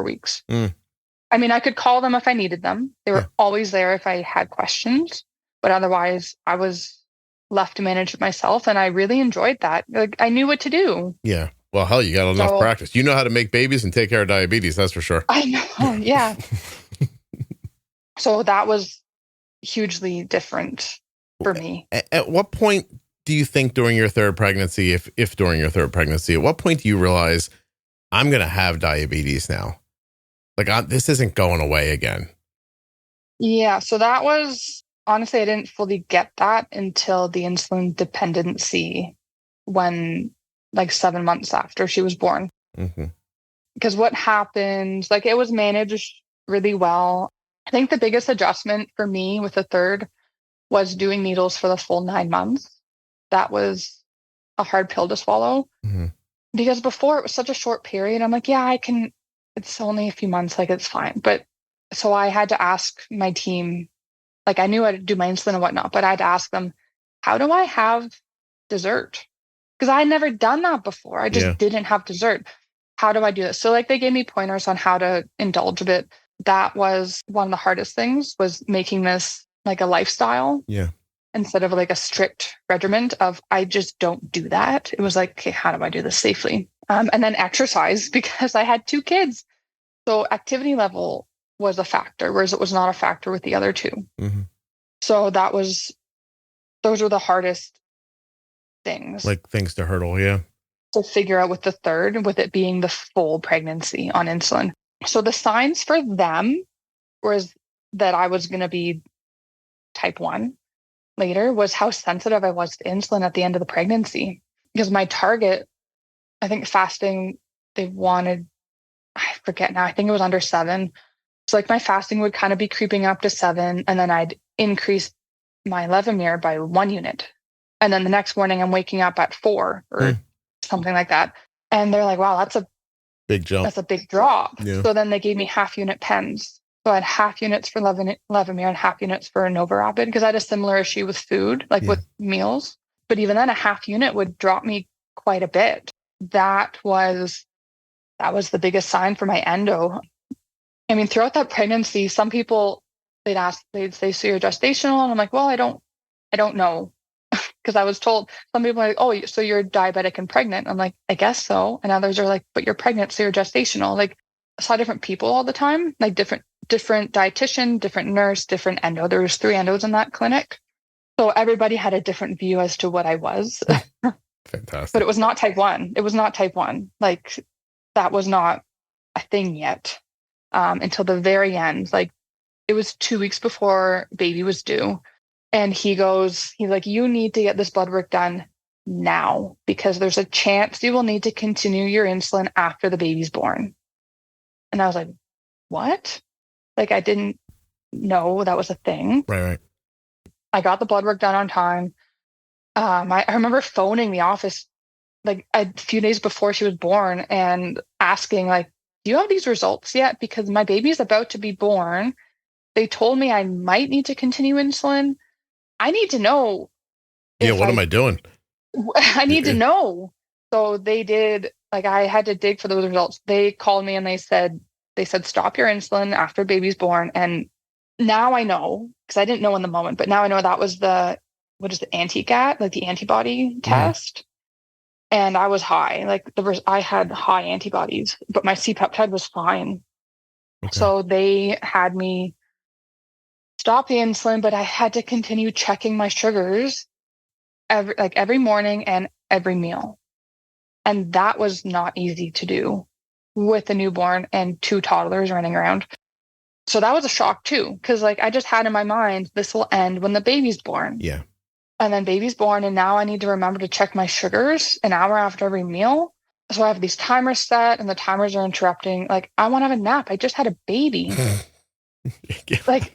weeks. I mean, I could call them if I needed them. They were always there if I had questions, but otherwise I was left to manage it myself. And I really enjoyed that. Like I knew what to do. Yeah. Well, hell, you got enough practice. You know how to make babies and take care of diabetes. That's for sure. I know. Yeah. So that was hugely different for me. At what point do you think during your third pregnancy, if during your third pregnancy, at what point do you realize I'm going to have diabetes now? Like this isn't going away again. Yeah. So that was, honestly, I didn't fully get that until the insulin dependency when like 7 months after she was born. Because what happened, like it was managed really well. I think the biggest adjustment for me with the third was doing needles for the full 9 months. That was a hard pill to swallow. Because before it was such a short period, I'm like, yeah, it's only a few months, like it's fine. But so I had to ask my team, like I knew I had to do my insulin and whatnot, but I had to ask them, how do I have dessert? Because I had never done that before. I just didn't have dessert. How do I do this? So like they gave me pointers on how to indulge a bit. That was one of the hardest things, was making this like a lifestyle. Yeah. Instead of like a strict regimen of, I just don't do that. It was like, okay, how do I do this safely? And then exercise, because I had 2 kids. So activity level was a factor, whereas it was not a factor with the other 2. Mm-hmm. So those were the hardest things. Like things to hurdle, yeah. To figure out with the third, with it being the full pregnancy on insulin. So the signs for them was that I was going to be type 1 later, was how sensitive I was to insulin at the end of the pregnancy. Because my target, I think fasting, they wanted, I forget now, I think it was under 7. So like my fasting would kind of be creeping up to 7, and then I'd increase my Levemir by 1 unit. And then the next morning I'm waking up at 4 or something like that. And they're like, wow, that's a big jump. That's a big drop. Yeah. So then they gave me half unit pens. So I had half units for Levemir and half units for NovaRapid, because I had a similar issue with food, like with meals. But even then, a half unit would drop me quite a bit. That was the biggest sign for my endo. I mean, throughout that pregnancy, some people, they'd say, so you're gestational? And I'm like, well, I don't know. Because I was told, some people are like, oh, so you're diabetic and pregnant. I'm like, I guess so. And others are like, but you're pregnant, so you're gestational. Like, I saw different people all the time, like different dietitian, different nurse, different endo. There was 3 endos in that clinic. So everybody had a different view as to what I was. Fantastic. But it was not type 1. It was not type 1. Like, that was not a thing yet until the very end. Like, it was 2 weeks before baby was due. And he's like, you need to get this blood work done now, because there's a chance you will need to continue your insulin after the baby's born. And I was like, what? Like, I didn't know that was a thing. Right. I got the blood work done on time. I remember phoning the office like a few days before she was born and asking, like, do you have these results yet? Because my baby's about to be born. They told me I might need to continue insulin. I need to know. Yeah, what am I doing? I need to know. So they did, like, I had to dig for those results. They called me and they said, stop your insulin after baby's born. And now I know, because I didn't know in the moment, but now I know that was the anti-GAT, like the antibody test. And I was high, like I had high antibodies, but my C-peptide was fine. Okay. So they had me stop the insulin, but I had to continue checking my sugars every morning and every meal. And that was not easy to do with a newborn and 2 toddlers running around. So that was a shock too, because like I just had in my mind, this will end when the baby's born. Yeah. And then baby's born, and now I need to remember to check my sugars an hour after every meal. So I have these timers set, and the timers are interrupting. Like, I want to have a nap. I just had a baby. Like,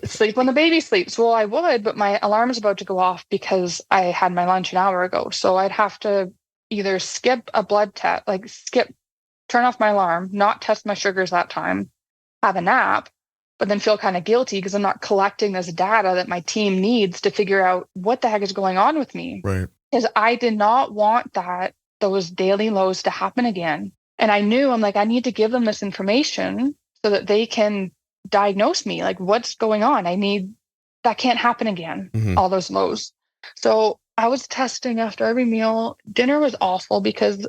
sleep when the baby sleeps. Well, I would, but my alarm is about to go off because I had my lunch an hour ago. So I'd have to either skip a blood test, turn off my alarm, not test my sugars that time, have a nap, but then feel kind of guilty because I'm not collecting this data that my team needs to figure out what the heck is going on with me. Right. Because I did not want those daily lows to happen again. And I knew, I'm like, I need to give them this information so that they can diagnose me. Like, what's going on? That can't happen again, all those lows. So I was testing after every meal. Dinner was awful because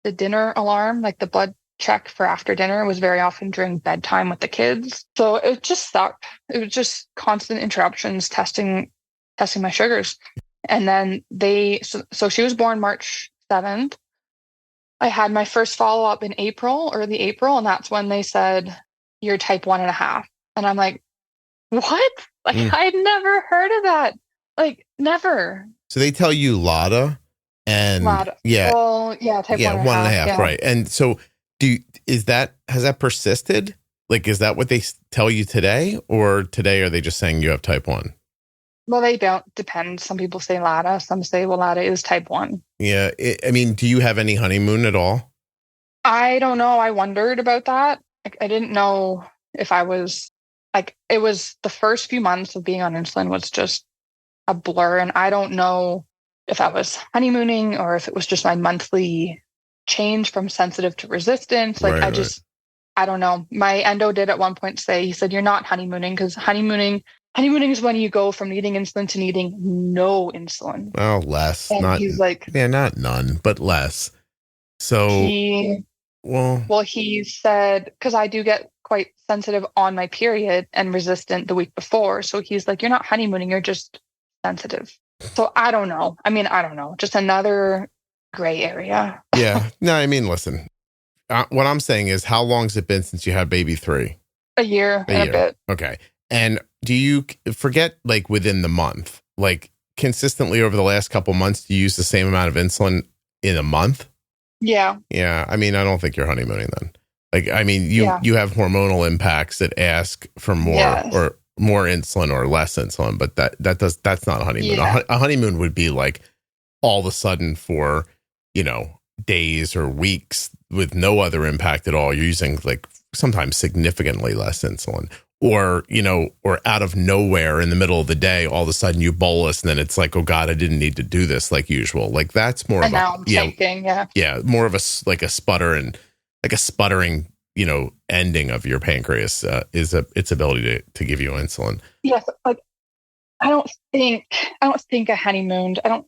the dinner alarm, like the blood check for after dinner, was very often during bedtime with the kids. So it just sucked. It was just constant interruptions testing my sugars. And then so she was born March 7th. I had my first follow-up in early April, and that's when they said, you're type 1.5. And I'm like, what? Like, I'd never heard of that. Like, never. So they tell you LADA and LADA. Yeah. Well, yeah, type 1.5. 1.5, yeah. right. And so has that persisted? Like, is that what they tell you today, or today are they just saying you have type 1? Well, they don't depend. Some people say LADA. Some say, well, LADA is type 1. Yeah. I mean, do you have any honeymoon at all? I don't know. I wondered about that. I didn't know if I was it was the first few months of being on insulin was just a blur. And I don't know if I was honeymooning or if it was just my monthly change from sensitive to resistance. I don't know. My endo did at one point say, he said, you're not honeymooning, because honeymooning is when you go from needing insulin to needing no insulin. Well, less. And he's like, yeah, not none, but less. So he said, because I do get quite sensitive on my period and resistant the week before. So he's like, you're not honeymooning, you're just sensitive. So I don't know. I mean, I don't know. Just another gray area. Yeah. No, I mean, listen, what I'm saying is, how long has it been since you had baby 3? A year and a bit. Okay. And do you forget, like, within the month, like consistently over the last couple months, do you use the same amount of insulin in a month? Yeah. Yeah. I mean, I don't think you're honeymooning then. Like, I mean, you have hormonal impacts that ask for more or more insulin or less insulin, but that's not a honeymoon. Yeah. A honeymoon would be like all of a sudden for, days or weeks with no other impact at all. You're using like sometimes significantly less insulin, or out of nowhere in the middle of the day, all of a sudden you bolus and then it's like, oh God, I didn't need to do this like usual. Like that's more more of a sputter and like a sputtering, ending of your pancreas is its ability to give you insulin. Yes. Like I don't think I honeymooned. I don't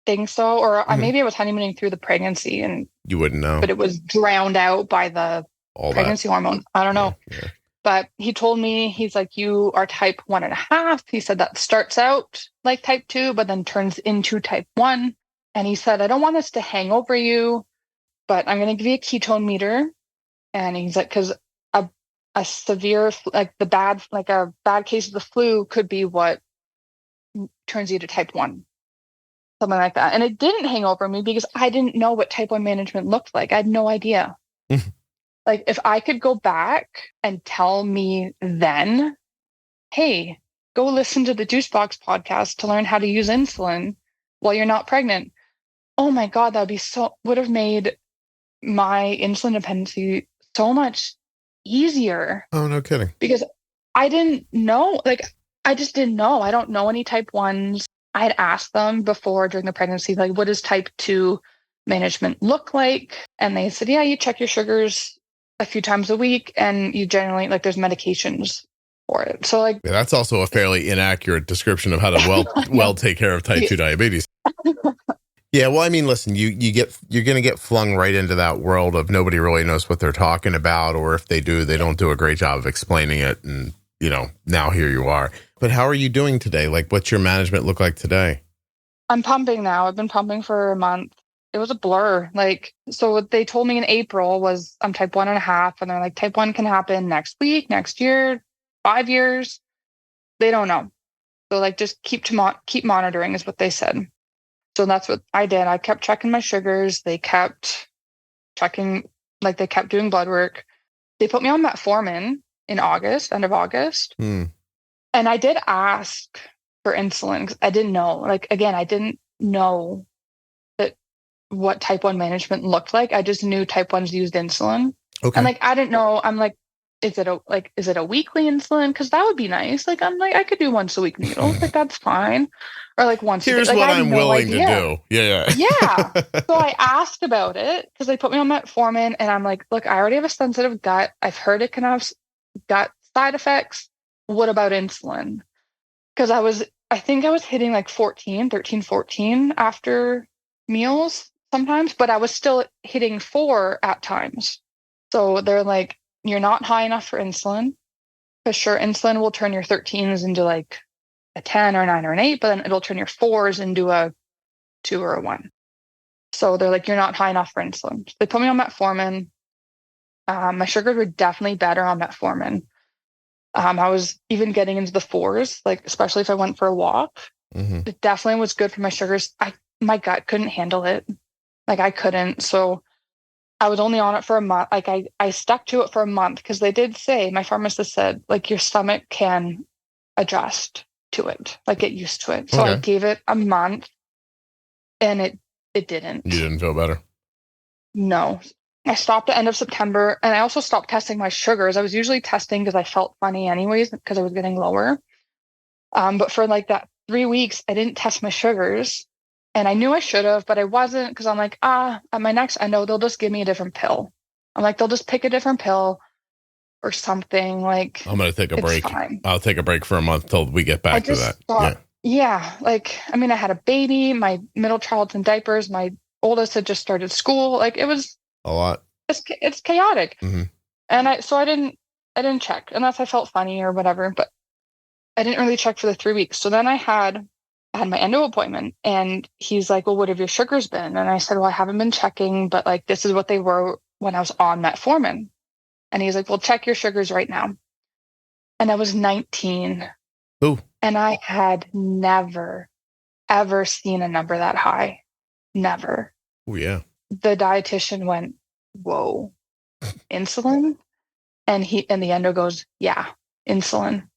think so. Or maybe I was honeymooning through the pregnancy and you wouldn't know, but it was drowned out by the pregnancy hormone. I don't know. Yeah. But he told me, he's like, you are type 1.5. He said that starts out like type 2, but then turns into type 1. And he said, I don't want this to hang over you, but I'm going to give you a ketone meter. And he's like, because a severe, a bad case of the flu could be what turns you to type 1, something like that. And it didn't hang over me because I didn't know what type 1 management looked like. I had no idea. Like if I could go back and tell me then, hey, go listen to the Juicebox podcast to learn how to use insulin while you're not pregnant. Oh my God, would have made my insulin dependency so much easier. Oh, no kidding. Because I didn't know, I just didn't know. I don't know any type 1s. I had asked them before during the pregnancy, like, what does type 2 management look like? And they said, yeah, you check your sugars a few times a week and you generally there's medications for it. So that's also a fairly inaccurate description of how to well take care of type 2 diabetes. Yeah, well, I mean, listen, you're going to get flung right into that world of nobody really knows what they're talking about, or if they do, they don't do a great job of explaining it. And, now here you are. But how are you doing today? Like, what's your management look like today? I'm pumping now. I've been pumping for a month. It was a blur. So what they told me in April was I'm type 1.5. And they're like, type 1 can happen next week, next year, 5 years. They don't know. So just keep monitoring is what they said. So that's what I did. I kept checking my sugars. They kept checking, they kept doing blood work. They put me on metformin in August, end of August. And I did ask for insulin because I didn't know. Again, I didn't know what type 1 management looked like. I just knew type 1s used insulin. Okay. And I didn't know. I'm like, is it a weekly insulin? Because that would be nice. I could do once a week needles. that's fine. Or once. Here's what I'm willing to do. Yeah. Yeah. So I asked about it because they put me on metformin, and I'm like, look, I already have a sensitive gut. I've heard it can have gut side effects. What about insulin? Because I think I was hitting 13, 14 after meals sometimes, but I was still hitting 4 at times. So they're like, you're not high enough for insulin. Because sure, insulin will turn your 13s into a 10 or a 9 or an 8, but then it'll turn your 4s into a 2 or a 1. So they're like, you're not high enough for insulin. So they put me on metformin. My sugars were definitely better on metformin. I was even getting into the 4s, especially if I went for a walk. Mm-hmm. It definitely was good for my sugars. My gut couldn't handle it. I couldn't. So I was only on it for a month. I stuck to it for a month because they did say, my pharmacist said, your stomach can adjust to it, like get used to it. So I gave it a month and it didn't. You didn't feel better? No. I stopped at the end of September, and I also stopped testing my sugars. I was usually testing because I felt funny anyways, because I was getting lower. But for like that 3 weeks, I didn't test my sugars, and I knew I should have, but I wasn't, because I'm like, at my next endo, they'll just give me a different pill. I'm like, they'll just pick a different pill or something. Like, I'm going to take a break. Fine. I'll take a break for a month till we get back to that. Yeah. Like, I mean, I had a baby, my middle child's in diapers, my oldest had just started school. Like, it was a lot. It's chaotic. Mm-hmm. And I didn't check unless I felt funny or whatever, but I didn't really check for the 3 weeks. So then I had my endo appointment, and he's like, well, what have your sugars been? And I said, well, I haven't been checking, but like, this is what they were when I was on metformin. And he's like, well, check your sugars right now. And I was 19. Ooh. And I had never, ever seen a number that high. Never. Oh, yeah. The dietitian went, whoa, insulin? And the endo goes, yeah, insulin.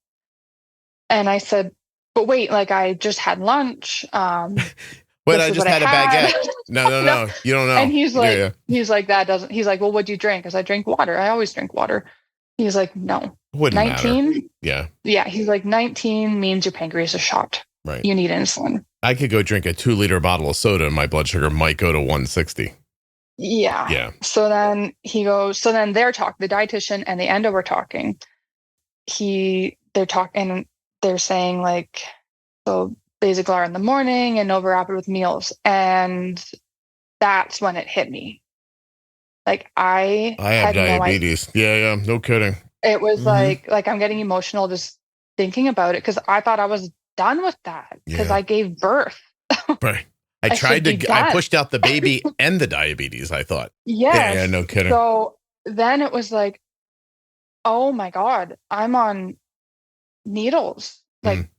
And I said, but wait, like, I just had lunch. Wait, I just had a baguette. No, you don't know. And he's like, he's like, he's like, well, what'd you drink? Because I drink water. I always drink water. He's like, no. Wouldn't 19? Matter. Yeah. Yeah. He's like, 19 means your pancreas is shot. Right. You need insulin. I could go drink a 2-liter bottle of soda and my blood sugar might go to 160. Yeah. Yeah. So then they're talking, the dietitian and the endo were talking. They're talking, and they're saying like, so Basaglar in the morning and Novorapid with meals. And that's when it hit me. Like, I have diabetes. Yeah. No kidding. It was like I'm getting emotional just thinking about it, because I thought I was done with that, because I gave birth. Right. I pushed out the baby and the diabetes, I thought. Yes. Yeah, no kidding. So then it was like, oh my God, I'm on needles, like,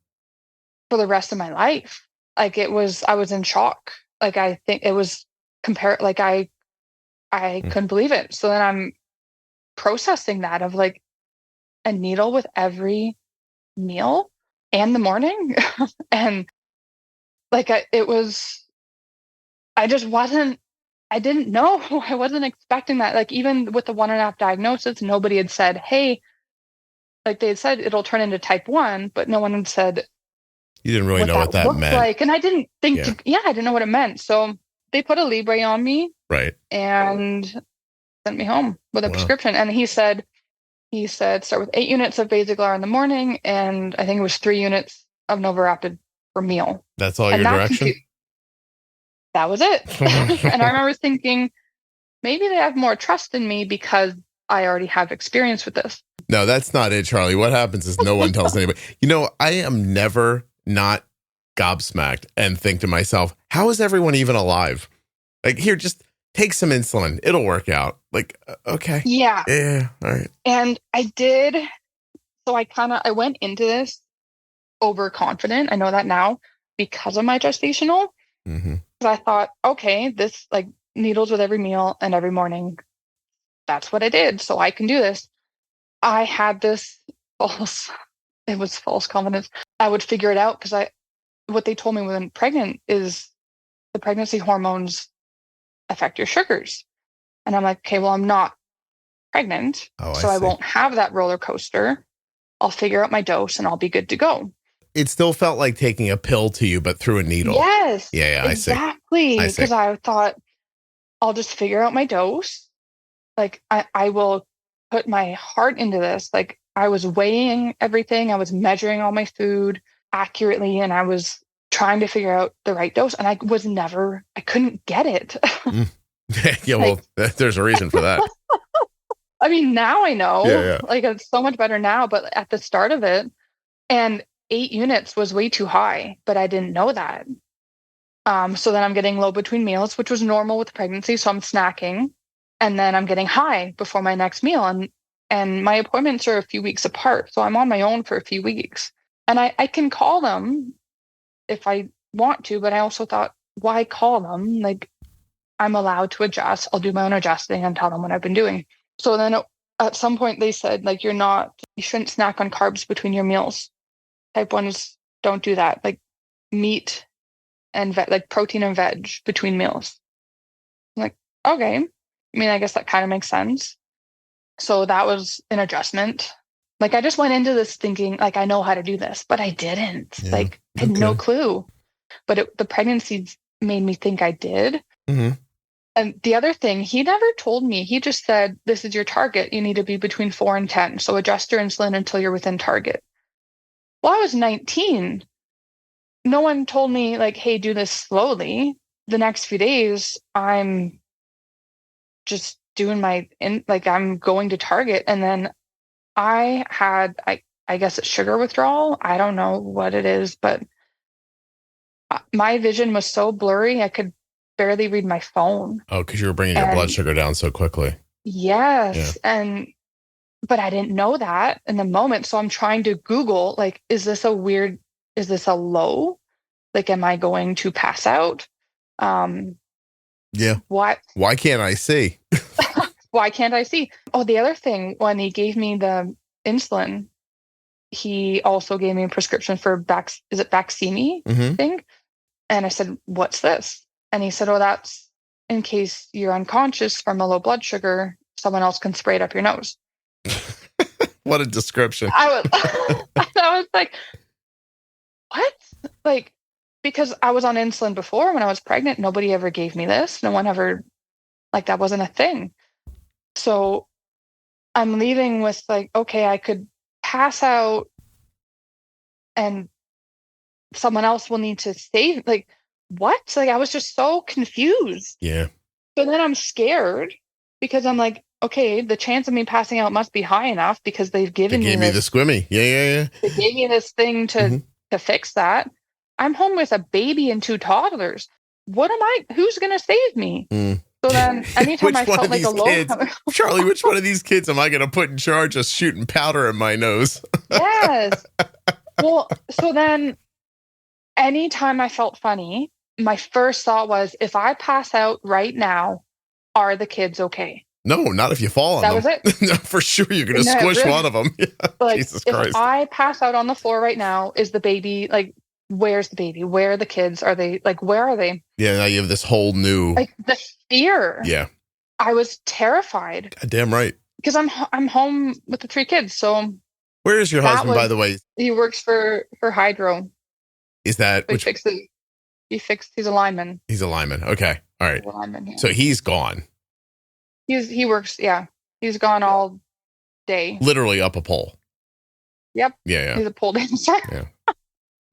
for the rest of my life. Like, I was in shock. Like, I think it was I couldn't believe it. So then I'm processing that of like a needle with every meal and the morning. And like, I didn't know. I wasn't expecting that. Like, even with the 1.5 diagnosis, nobody had said, hey, like, they had said it'll turn into type 1, but no one had said, you didn't really know what that meant. Like, and I didn't think, I didn't know what it meant. So they put a Libre on me, right, and sent me home with a prescription. And he said, start with 8 units of Basaglar in the morning, and I think it was 3 units of Novorapid per meal. That's all your direction? That was it. And I remember thinking, maybe they have more trust in me because I already have experience with this. No, that's not it, Charlie. What happens is no one tells anybody. You know, I am never not gobsmacked and think to myself, how is everyone even alive? Like, here, just take some insulin. It'll work out. Like, okay. Yeah. Yeah. All right. And I did. So I went into this overconfident. I know that now because of my gestational. Mm-hmm. I thought, okay, this, like, needles with every meal and every morning, that's what I did. So I can do this. I had this false confidence. I would figure it out, because what they told me when pregnant is the pregnancy hormones affect your sugars. And I'm like, okay, well, I'm not pregnant, so I won't have that roller coaster. I'll figure out my dose and I'll be good to go. It still felt like taking a pill to you, but through a needle. Yes. Yeah, exactly. Because I thought, I'll just figure out my dose. Like, I will put my heart into this. Like, I was weighing everything. I was measuring all my food accurately, and I was trying to figure out the right dose. And I couldn't get it. Yeah, well, there's a reason for that. I mean, now I know. Yeah. Like, it's so much better now, but at the start of it, and 8 units was way too high, but I didn't know that. So then I'm getting low between meals, which was normal with pregnancy. So I'm snacking, and then I'm getting high before my next meal. And my appointments are a few weeks apart. So I'm on my own for a few weeks, and I can call them if I want to, but I also thought, why call them? Like, I'm allowed to adjust. I'll do my own adjusting and tell them what I've been doing. So then at some point they said, like, you shouldn't snack on carbs between your meals. Type 1 is don't do that. Like meat and like protein and veg between meals. I'm like, okay. I mean, I guess that kind of makes sense. So that was an adjustment. Like I just went into this thinking like I know how to do this, but I didn't. Yeah. Like I had no clue. But the pregnancies made me think I did. Mm-hmm. And the other thing, he never told me. He just said, this is your target. You need to be between 4 and 10. So adjust your insulin until you're within target. Well, I was 19. No one told me like, hey, do this slowly. The next few days, I'm just doing I'm going to target. And then I had, I guess it's sugar withdrawal. I don't know what it is, but my vision was so blurry. I could barely read my phone. Oh, because you were bringing your blood sugar down so quickly. Yes. Yeah. But I didn't know that in the moment. So I'm trying to Google, like, is this a low? Like, am I going to pass out? Yeah. What? Why can't I see? Why can't I see? Oh, the other thing, when he gave me the insulin, he also gave me a prescription for Baqsimi thing? And I said, what's this? And he said, oh, that's in case you're unconscious from a low blood sugar, someone else can spray it up your nose. What a description. I was like, what? Like, because I was on insulin before when I was pregnant, nobody ever gave me this. No one ever, like, that wasn't a thing. So I'm leaving with like, okay, I could pass out and someone else will need to save. Like, what? Like, I was just so confused. Yeah. So then I'm scared because I'm like, okay, the chance of me passing out must be high enough because they gave me the squimmy. Yeah. They gave me this thing to fix that. I'm home with a baby and 2 toddlers. Who's going to save me? So then anytime I felt like a low... Charlie, which one of these kids am I going to put in charge of shooting powder in my nose? Yes. Well, so then anytime I felt funny, my first thought was, if I pass out right now, are the kids okay? No, not if you fall on them. That was it. No, for sure, you're going to squish one of them. Yeah. Like, Jesus Christ. If I pass out on the floor right now, is the baby, like, where's the baby? Where are the kids? Are they, like, where are they? Yeah, now you have this whole new... Like, the fear. Yeah. I was terrified. God damn right. Because I'm home with the 3 kids, so... Where is your husband, by the way? He works for Hydro. Is that... He's a lineman. He's a lineman. Okay. All right. Lineman, yeah. So he's gone. He works, yeah. He's gone all day. Literally up a pole. Yep. Yeah. He's a pole dancer. Yeah. A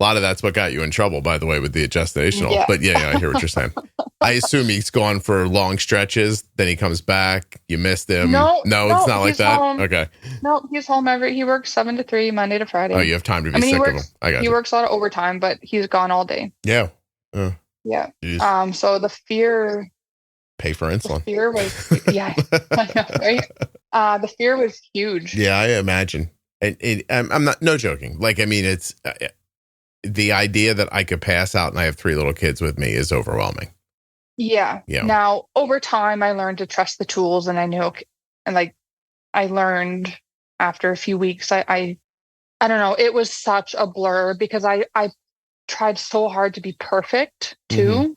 lot of that's what got you in trouble, by the way, with the gestational. Yeah. But yeah, I hear what you're saying. I assume he's gone for long stretches, then he comes back, you missed him. No, it's not like that. Home. Okay. No, he's home he works 7 to 3, Monday to Friday. Oh, you have time to be sick of him. I got you. He works a lot of overtime, but he's gone all day. Yeah. Yeah. Geez. So the fear... Pay for insulin. The fear was, yeah, I know, right? The fear was huge. Yeah, I imagine. And I'm not, no joking. Like, I mean, it's the idea that I could pass out and I have 3 little kids with me is overwhelming. Yeah. Now, over time, I learned to trust the tools, and I knew, and like, I learned after a few weeks, I don't know, it was such a blur because I tried so hard to be perfect too.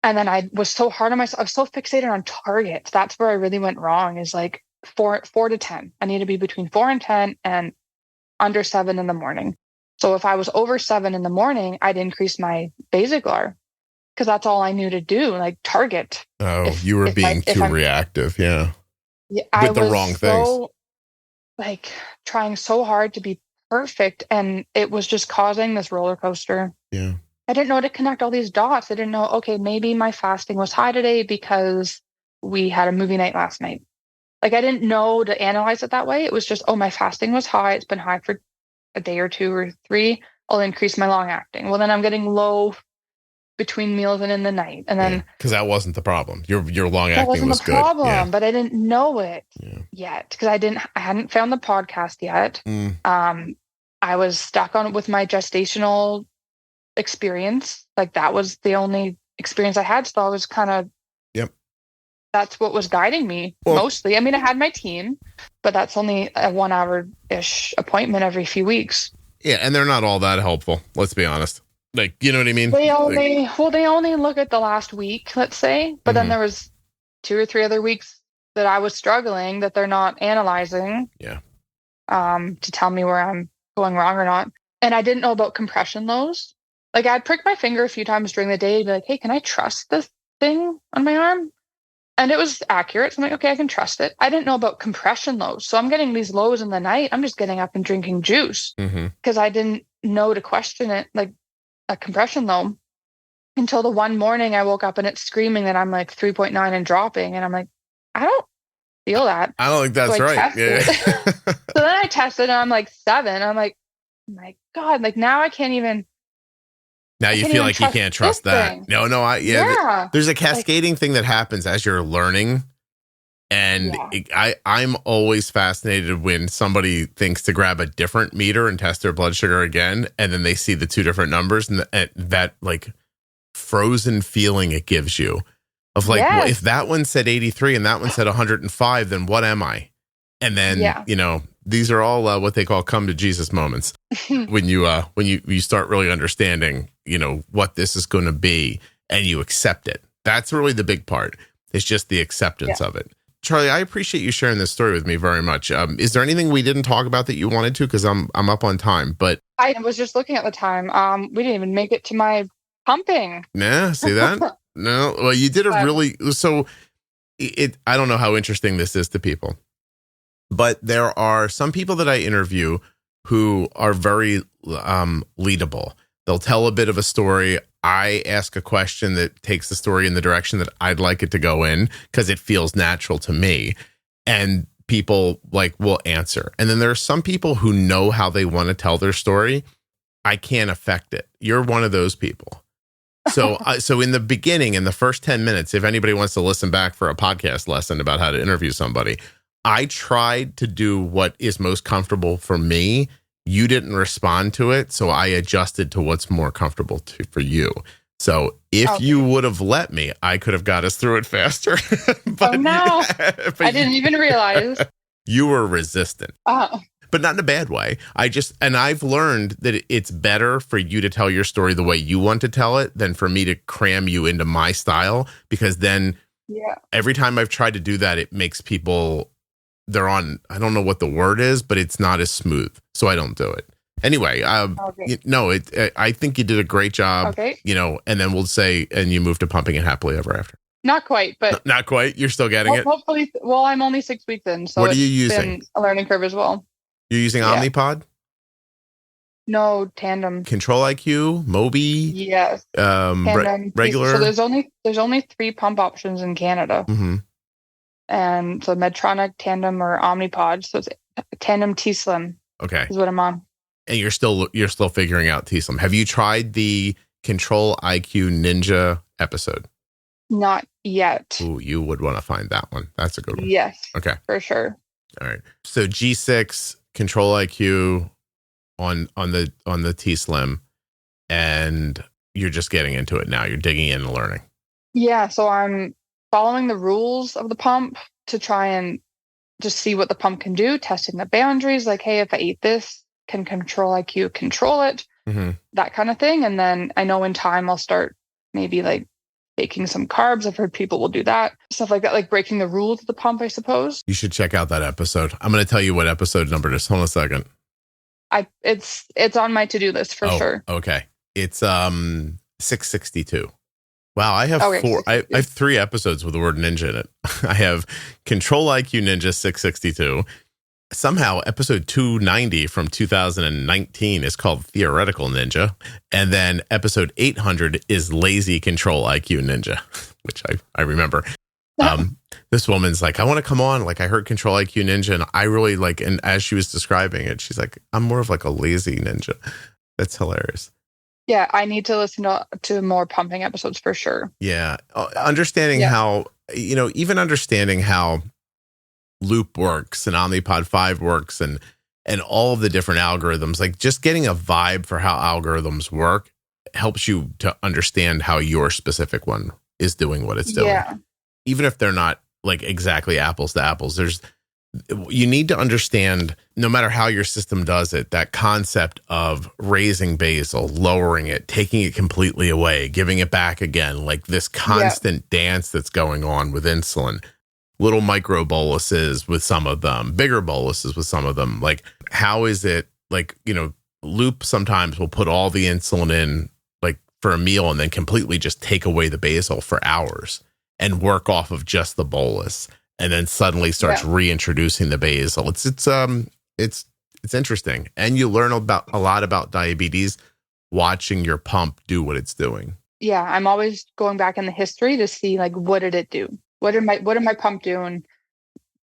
And then I was so hard on myself. I was so fixated on targets. That's where I really went wrong, is like 4 to 10. I need to be between 4 and 10 and under 7 in the morning. So if I was over 7 in the morning, I'd increase my Basaglar because that's all I knew to do, like target. Oh, you were being too reactive. Yeah. With the wrong things. Like trying so hard to be perfect. And it was just causing this roller coaster. Yeah. I didn't know to connect all these dots. I didn't know, okay, maybe my fasting was high today because we had a movie night last night. Like, I didn't know to analyze it that way. It was just, oh, my fasting was high. It's been high for a day or 2 or 3. I'll increase my long acting. Well, then I'm getting low between meals and in the night. And then... Because that wasn't the problem. Your long acting was good. That wasn't the problem, but I didn't know it yet because I hadn't found the podcast yet. I was stuck on it with my gestational experience. Like, that was the only experience I had. So I was kind of, that's what was guiding me mostly. I mean, I had my team, but that's only a 1 hour-ish appointment every few weeks. Yeah, and they're not all that helpful. Let's be honest. Like, you know what I mean? They only look at the last week, let's say. But then there was 2 or 3 other weeks that I was struggling that they're not analyzing. Yeah. To tell me where I'm going wrong or not. And I didn't know about compression lows. Like, I'd prick my finger a few times during the day and be like, hey, can I trust this thing on my arm? And it was accurate. So I'm like, okay, I can trust it. I didn't know about compression lows. So I'm getting these lows in the night. I'm just getting up and drinking juice because I didn't know to question it, like a compression low, until the one morning I woke up and it's screaming that I'm like 3.9 and dropping. And I'm like, I don't feel that. I don't think that's right. Yeah. So then I tested and I'm like 7. I'm like, my God, like now I can't even. Now you feel like you can't trust that. Thing. No. There's a cascading thing that happens as you're learning. And I'm always fascinated when somebody thinks to grab a different meter and test their blood sugar again. And then they see the 2 different numbers and that like frozen feeling it gives you of like, well, if that one said 83 and that one said 105, then what am I? And then, these are all what they call come to Jesus moments when you start really understanding, what this is going to be and you accept it. That's really the big part. It's just the acceptance of it. Charlie, I appreciate you sharing this story with me very much. Is there anything we didn't talk about that you wanted to? Because I'm up on time, but I was just looking at the time. We didn't even make it to my pumping. Nah, see that? No. Well, you did I don't know how interesting this is to people. But there are some people that I interview who are very leadable. They'll tell a bit of a story. I ask a question that takes the story in the direction that I'd like it to go in because it feels natural to me. And people will answer. And then there are some people who know how they want to tell their story. I can't affect it. You're one of those people. So in the beginning, in the first 10 minutes, if anybody wants to listen back for a podcast lesson about how to interview somebody, I tried to do what is most comfortable for me. You didn't respond to it, so I adjusted to what's more comfortable for you. So if you would have let me, I could have got us through it faster. But, I didn't even realize. You were resistant. Oh. But not in a bad way. I've learned that it's better for you to tell your story the way you want to tell it than for me to cram you into my style, because then every time I've tried to do that, it makes people... they're on, I don't know what the word is, but it's not as smooth. So I don't do it. Anyway, I think you did a great job, and then we'll say, and you moved to pumping it happily ever after. Not quite, but. Not quite? You're still getting it? Hopefully, I'm only 6 weeks in, so what are you using? Been a learning curve as well. You're using Omnipod? No, Tandem. Control IQ, Mobi? Yes. Regular? So there's only 3 pump options in Canada. Mm-hmm. And so Medtronic, Tandem, or Omnipod. So it's Tandem T-Slim. Okay. Is what I'm on. And you're still figuring out T-Slim. Have you tried the Control IQ Ninja episode? Not yet. Ooh, you would want to find that one. That's a good one. Yes. Okay. For sure. All right. So G6, Control IQ on the T-Slim, and you're just getting into it now. You're digging in and learning. Yeah. So I'm following the rules of the pump to try and just see what the pump can do, testing the boundaries, like, hey, if I eat this, can Control IQ control it? Mm-hmm. That kind of thing. And then I know in time I'll start maybe baking some carbs. I've heard people will do that. Stuff like that, like breaking the rules of the pump, I suppose. You should check out that episode. I'm going to tell you what episode number it is. Hold on a second. It's on my to-do list for sure. Okay. It's 662. Wow, I have 4. I have 3 episodes with the word ninja in it. I have Control IQ Ninja 662. Somehow, episode 290 from 2019 is called Theoretical Ninja. And then episode 800 is Lazy Control IQ Ninja, which I remember. This woman's like, I want to come on. Like, I heard Control IQ Ninja, and I really and as she was describing it, she's like, I'm more of a lazy ninja. That's hilarious. Yeah, I need to listen to more pumping episodes for sure. Yeah. Understanding how, even understanding how Loop works and Omnipod 5 works and all of the different algorithms, like just getting a vibe for how algorithms work helps you to understand how your specific one is doing what it's doing. Yeah. Even if they're not exactly apples to apples, you need to understand, no matter how your system does it, that concept of raising basal, lowering it, taking it completely away, giving it back again, like this constant dance that's going on with insulin. Little micro boluses with some of them, bigger boluses with some of them. Like, how is it, like, Loop sometimes will put all the insulin in, like, for a meal and then completely just take away the basal for hours and work off of just the bolus, and then suddenly starts reintroducing the basal. It's interesting, and you learn a lot about diabetes watching your pump do what it's doing. Yeah, I'm always going back in the history to see, like, what did it do? What did my pump do, and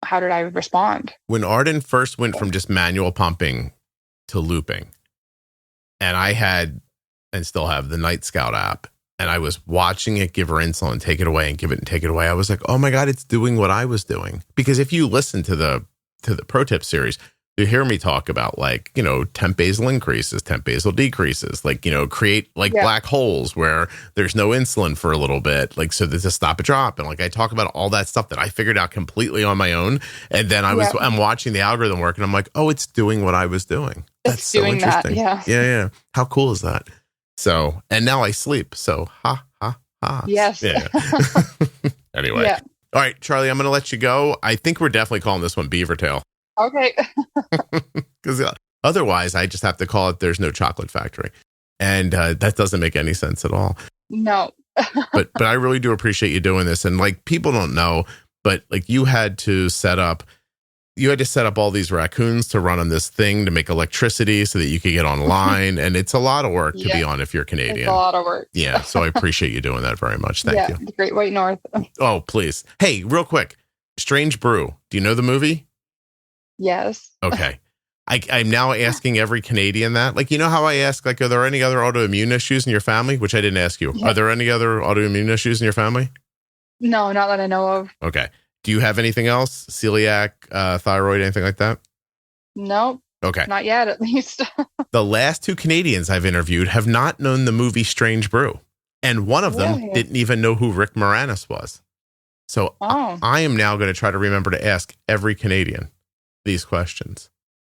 how did I respond? When Arden first went from just manual pumping to looping, and I had and still have the Night Scout app, and I was watching it give her insulin, take it away, and give it and take it away, I was like, oh my God, it's doing what I was doing. Because if you listen to the Pro Tip series, you hear me talk about, like, temp basal increases, temp basal decreases, like, create like black holes where there's no insulin for a little bit, like, so there's a stop a drop. And like, I talk about all that stuff that I figured out completely on my own. And then I'm watching the algorithm work, and I'm like, oh, it's doing what I was doing. That's so interesting. Yeah. How cool is that? So, and now I sleep. So, ha. Yes. Yeah. Anyway. Yeah. All right, Charlie, I'm going to let you go. I think we're definitely calling this one Beaver Tail. Okay. Because otherwise, I just have to call it There's No Chocolate Factory. And that doesn't make any sense at all. No. but I really do appreciate you doing this. And like, people don't know, but like, you had to set up all these raccoons to run on this thing to make electricity so that you could get online. And it's a lot of work to be on if you're Canadian. It's a lot of work. Yeah. So I appreciate you doing that very much. Thank you. The Great White North. Oh, please. Hey, real quick. Strange Brew. Do you know the movie? Yes. Okay. I'm now asking every Canadian that. Like, you know how I ask, like, are there any other autoimmune issues in your family? Which I didn't ask you. Yeah. Are there any other autoimmune issues in your family? No, not that I know of. Okay. Do you have anything else? Celiac, thyroid, anything like that? Nope. Okay. Not yet, at least. The last two Canadians I've interviewed have not known the movie Strange Brew. And one of them didn't even know who Rick Moranis was. So I am now going to try to remember to ask every Canadian these questions.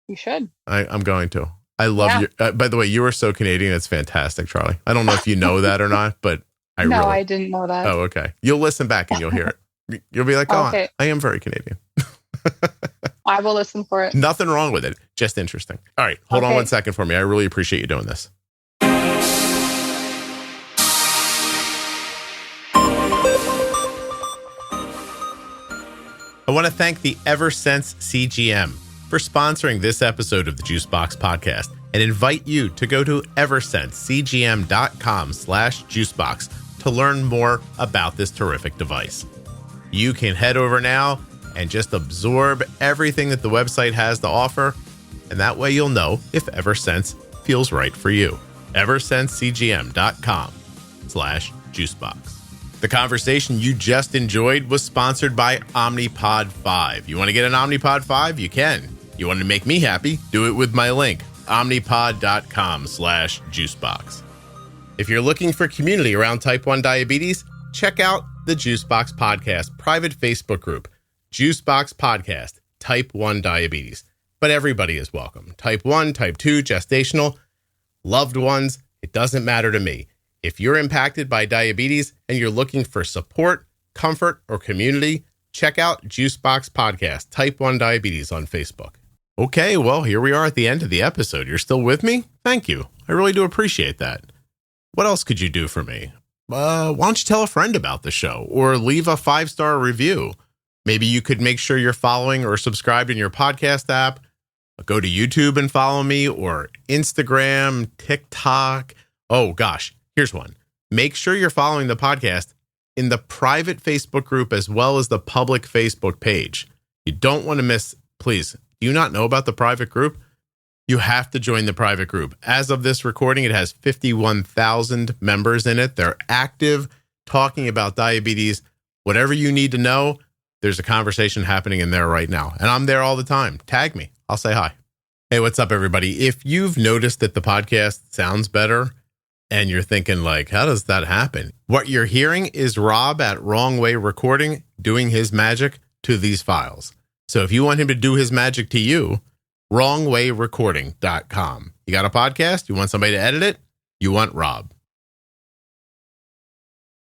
You should. I'm going to. I love you. By the way, you are so Canadian. It's fantastic, Charlie. I don't know if you know that or not, but I didn't know that. Oh, okay. You'll listen back and you'll hear it. You'll be like, I am very Canadian. I will listen for it. Nothing wrong with it. Just interesting. All right. Hold on 1 second for me. I really appreciate you doing this. I want to thank the Eversense CGM for sponsoring this episode of the Juicebox Podcast and invite you to go to eversensecgm.com/juicebox to learn more about this terrific device. You can head over now and just absorb everything that the website has to offer, and that way you'll know if Eversense feels right for you. eversensecgm.com/juicebox. The conversation you just enjoyed was sponsored by Omnipod 5. You want to get an Omnipod 5? You can. You want to make me happy? Do it with my link, omnipod.com/juicebox. If you're looking for community around type 1 diabetes, check out the Juicebox Podcast private Facebook group, Juicebox Podcast, type 1 diabetes. But everybody is welcome. Type 1, type 2, gestational, loved ones, it doesn't matter to me. If you're impacted by diabetes and you're looking for support, comfort, or community, check out Juicebox Podcast, type 1 diabetes on Facebook. Okay, well, here we are at the end of the episode. You're still with me? Thank you. I really do appreciate that. What else could you do for me? Why don't you tell a friend about the show or leave a 5-star review? Maybe you could make sure you're following or subscribed in your podcast app. Go to YouTube and follow me, or Instagram, TikTok. Oh, gosh. Here's one. Make sure you're following the podcast in the private Facebook group as well as the public Facebook page. You don't want to miss, please. Do you not know about the private group? You have to join the private group. As of this recording, it has 51,000 members in it. They're active, talking about diabetes. Whatever you need to know, there's a conversation happening in there right now. And I'm there all the time. Tag me. I'll say hi. Hey, what's up, everybody? If you've noticed that the podcast sounds better, and you're thinking, like, how does that happen? What you're hearing is Rob at Wrong Way Recording doing his magic to these files. So if you want him to do his magic to you, wrongwayrecording.com. You got a podcast? You want somebody to edit it? You want Rob.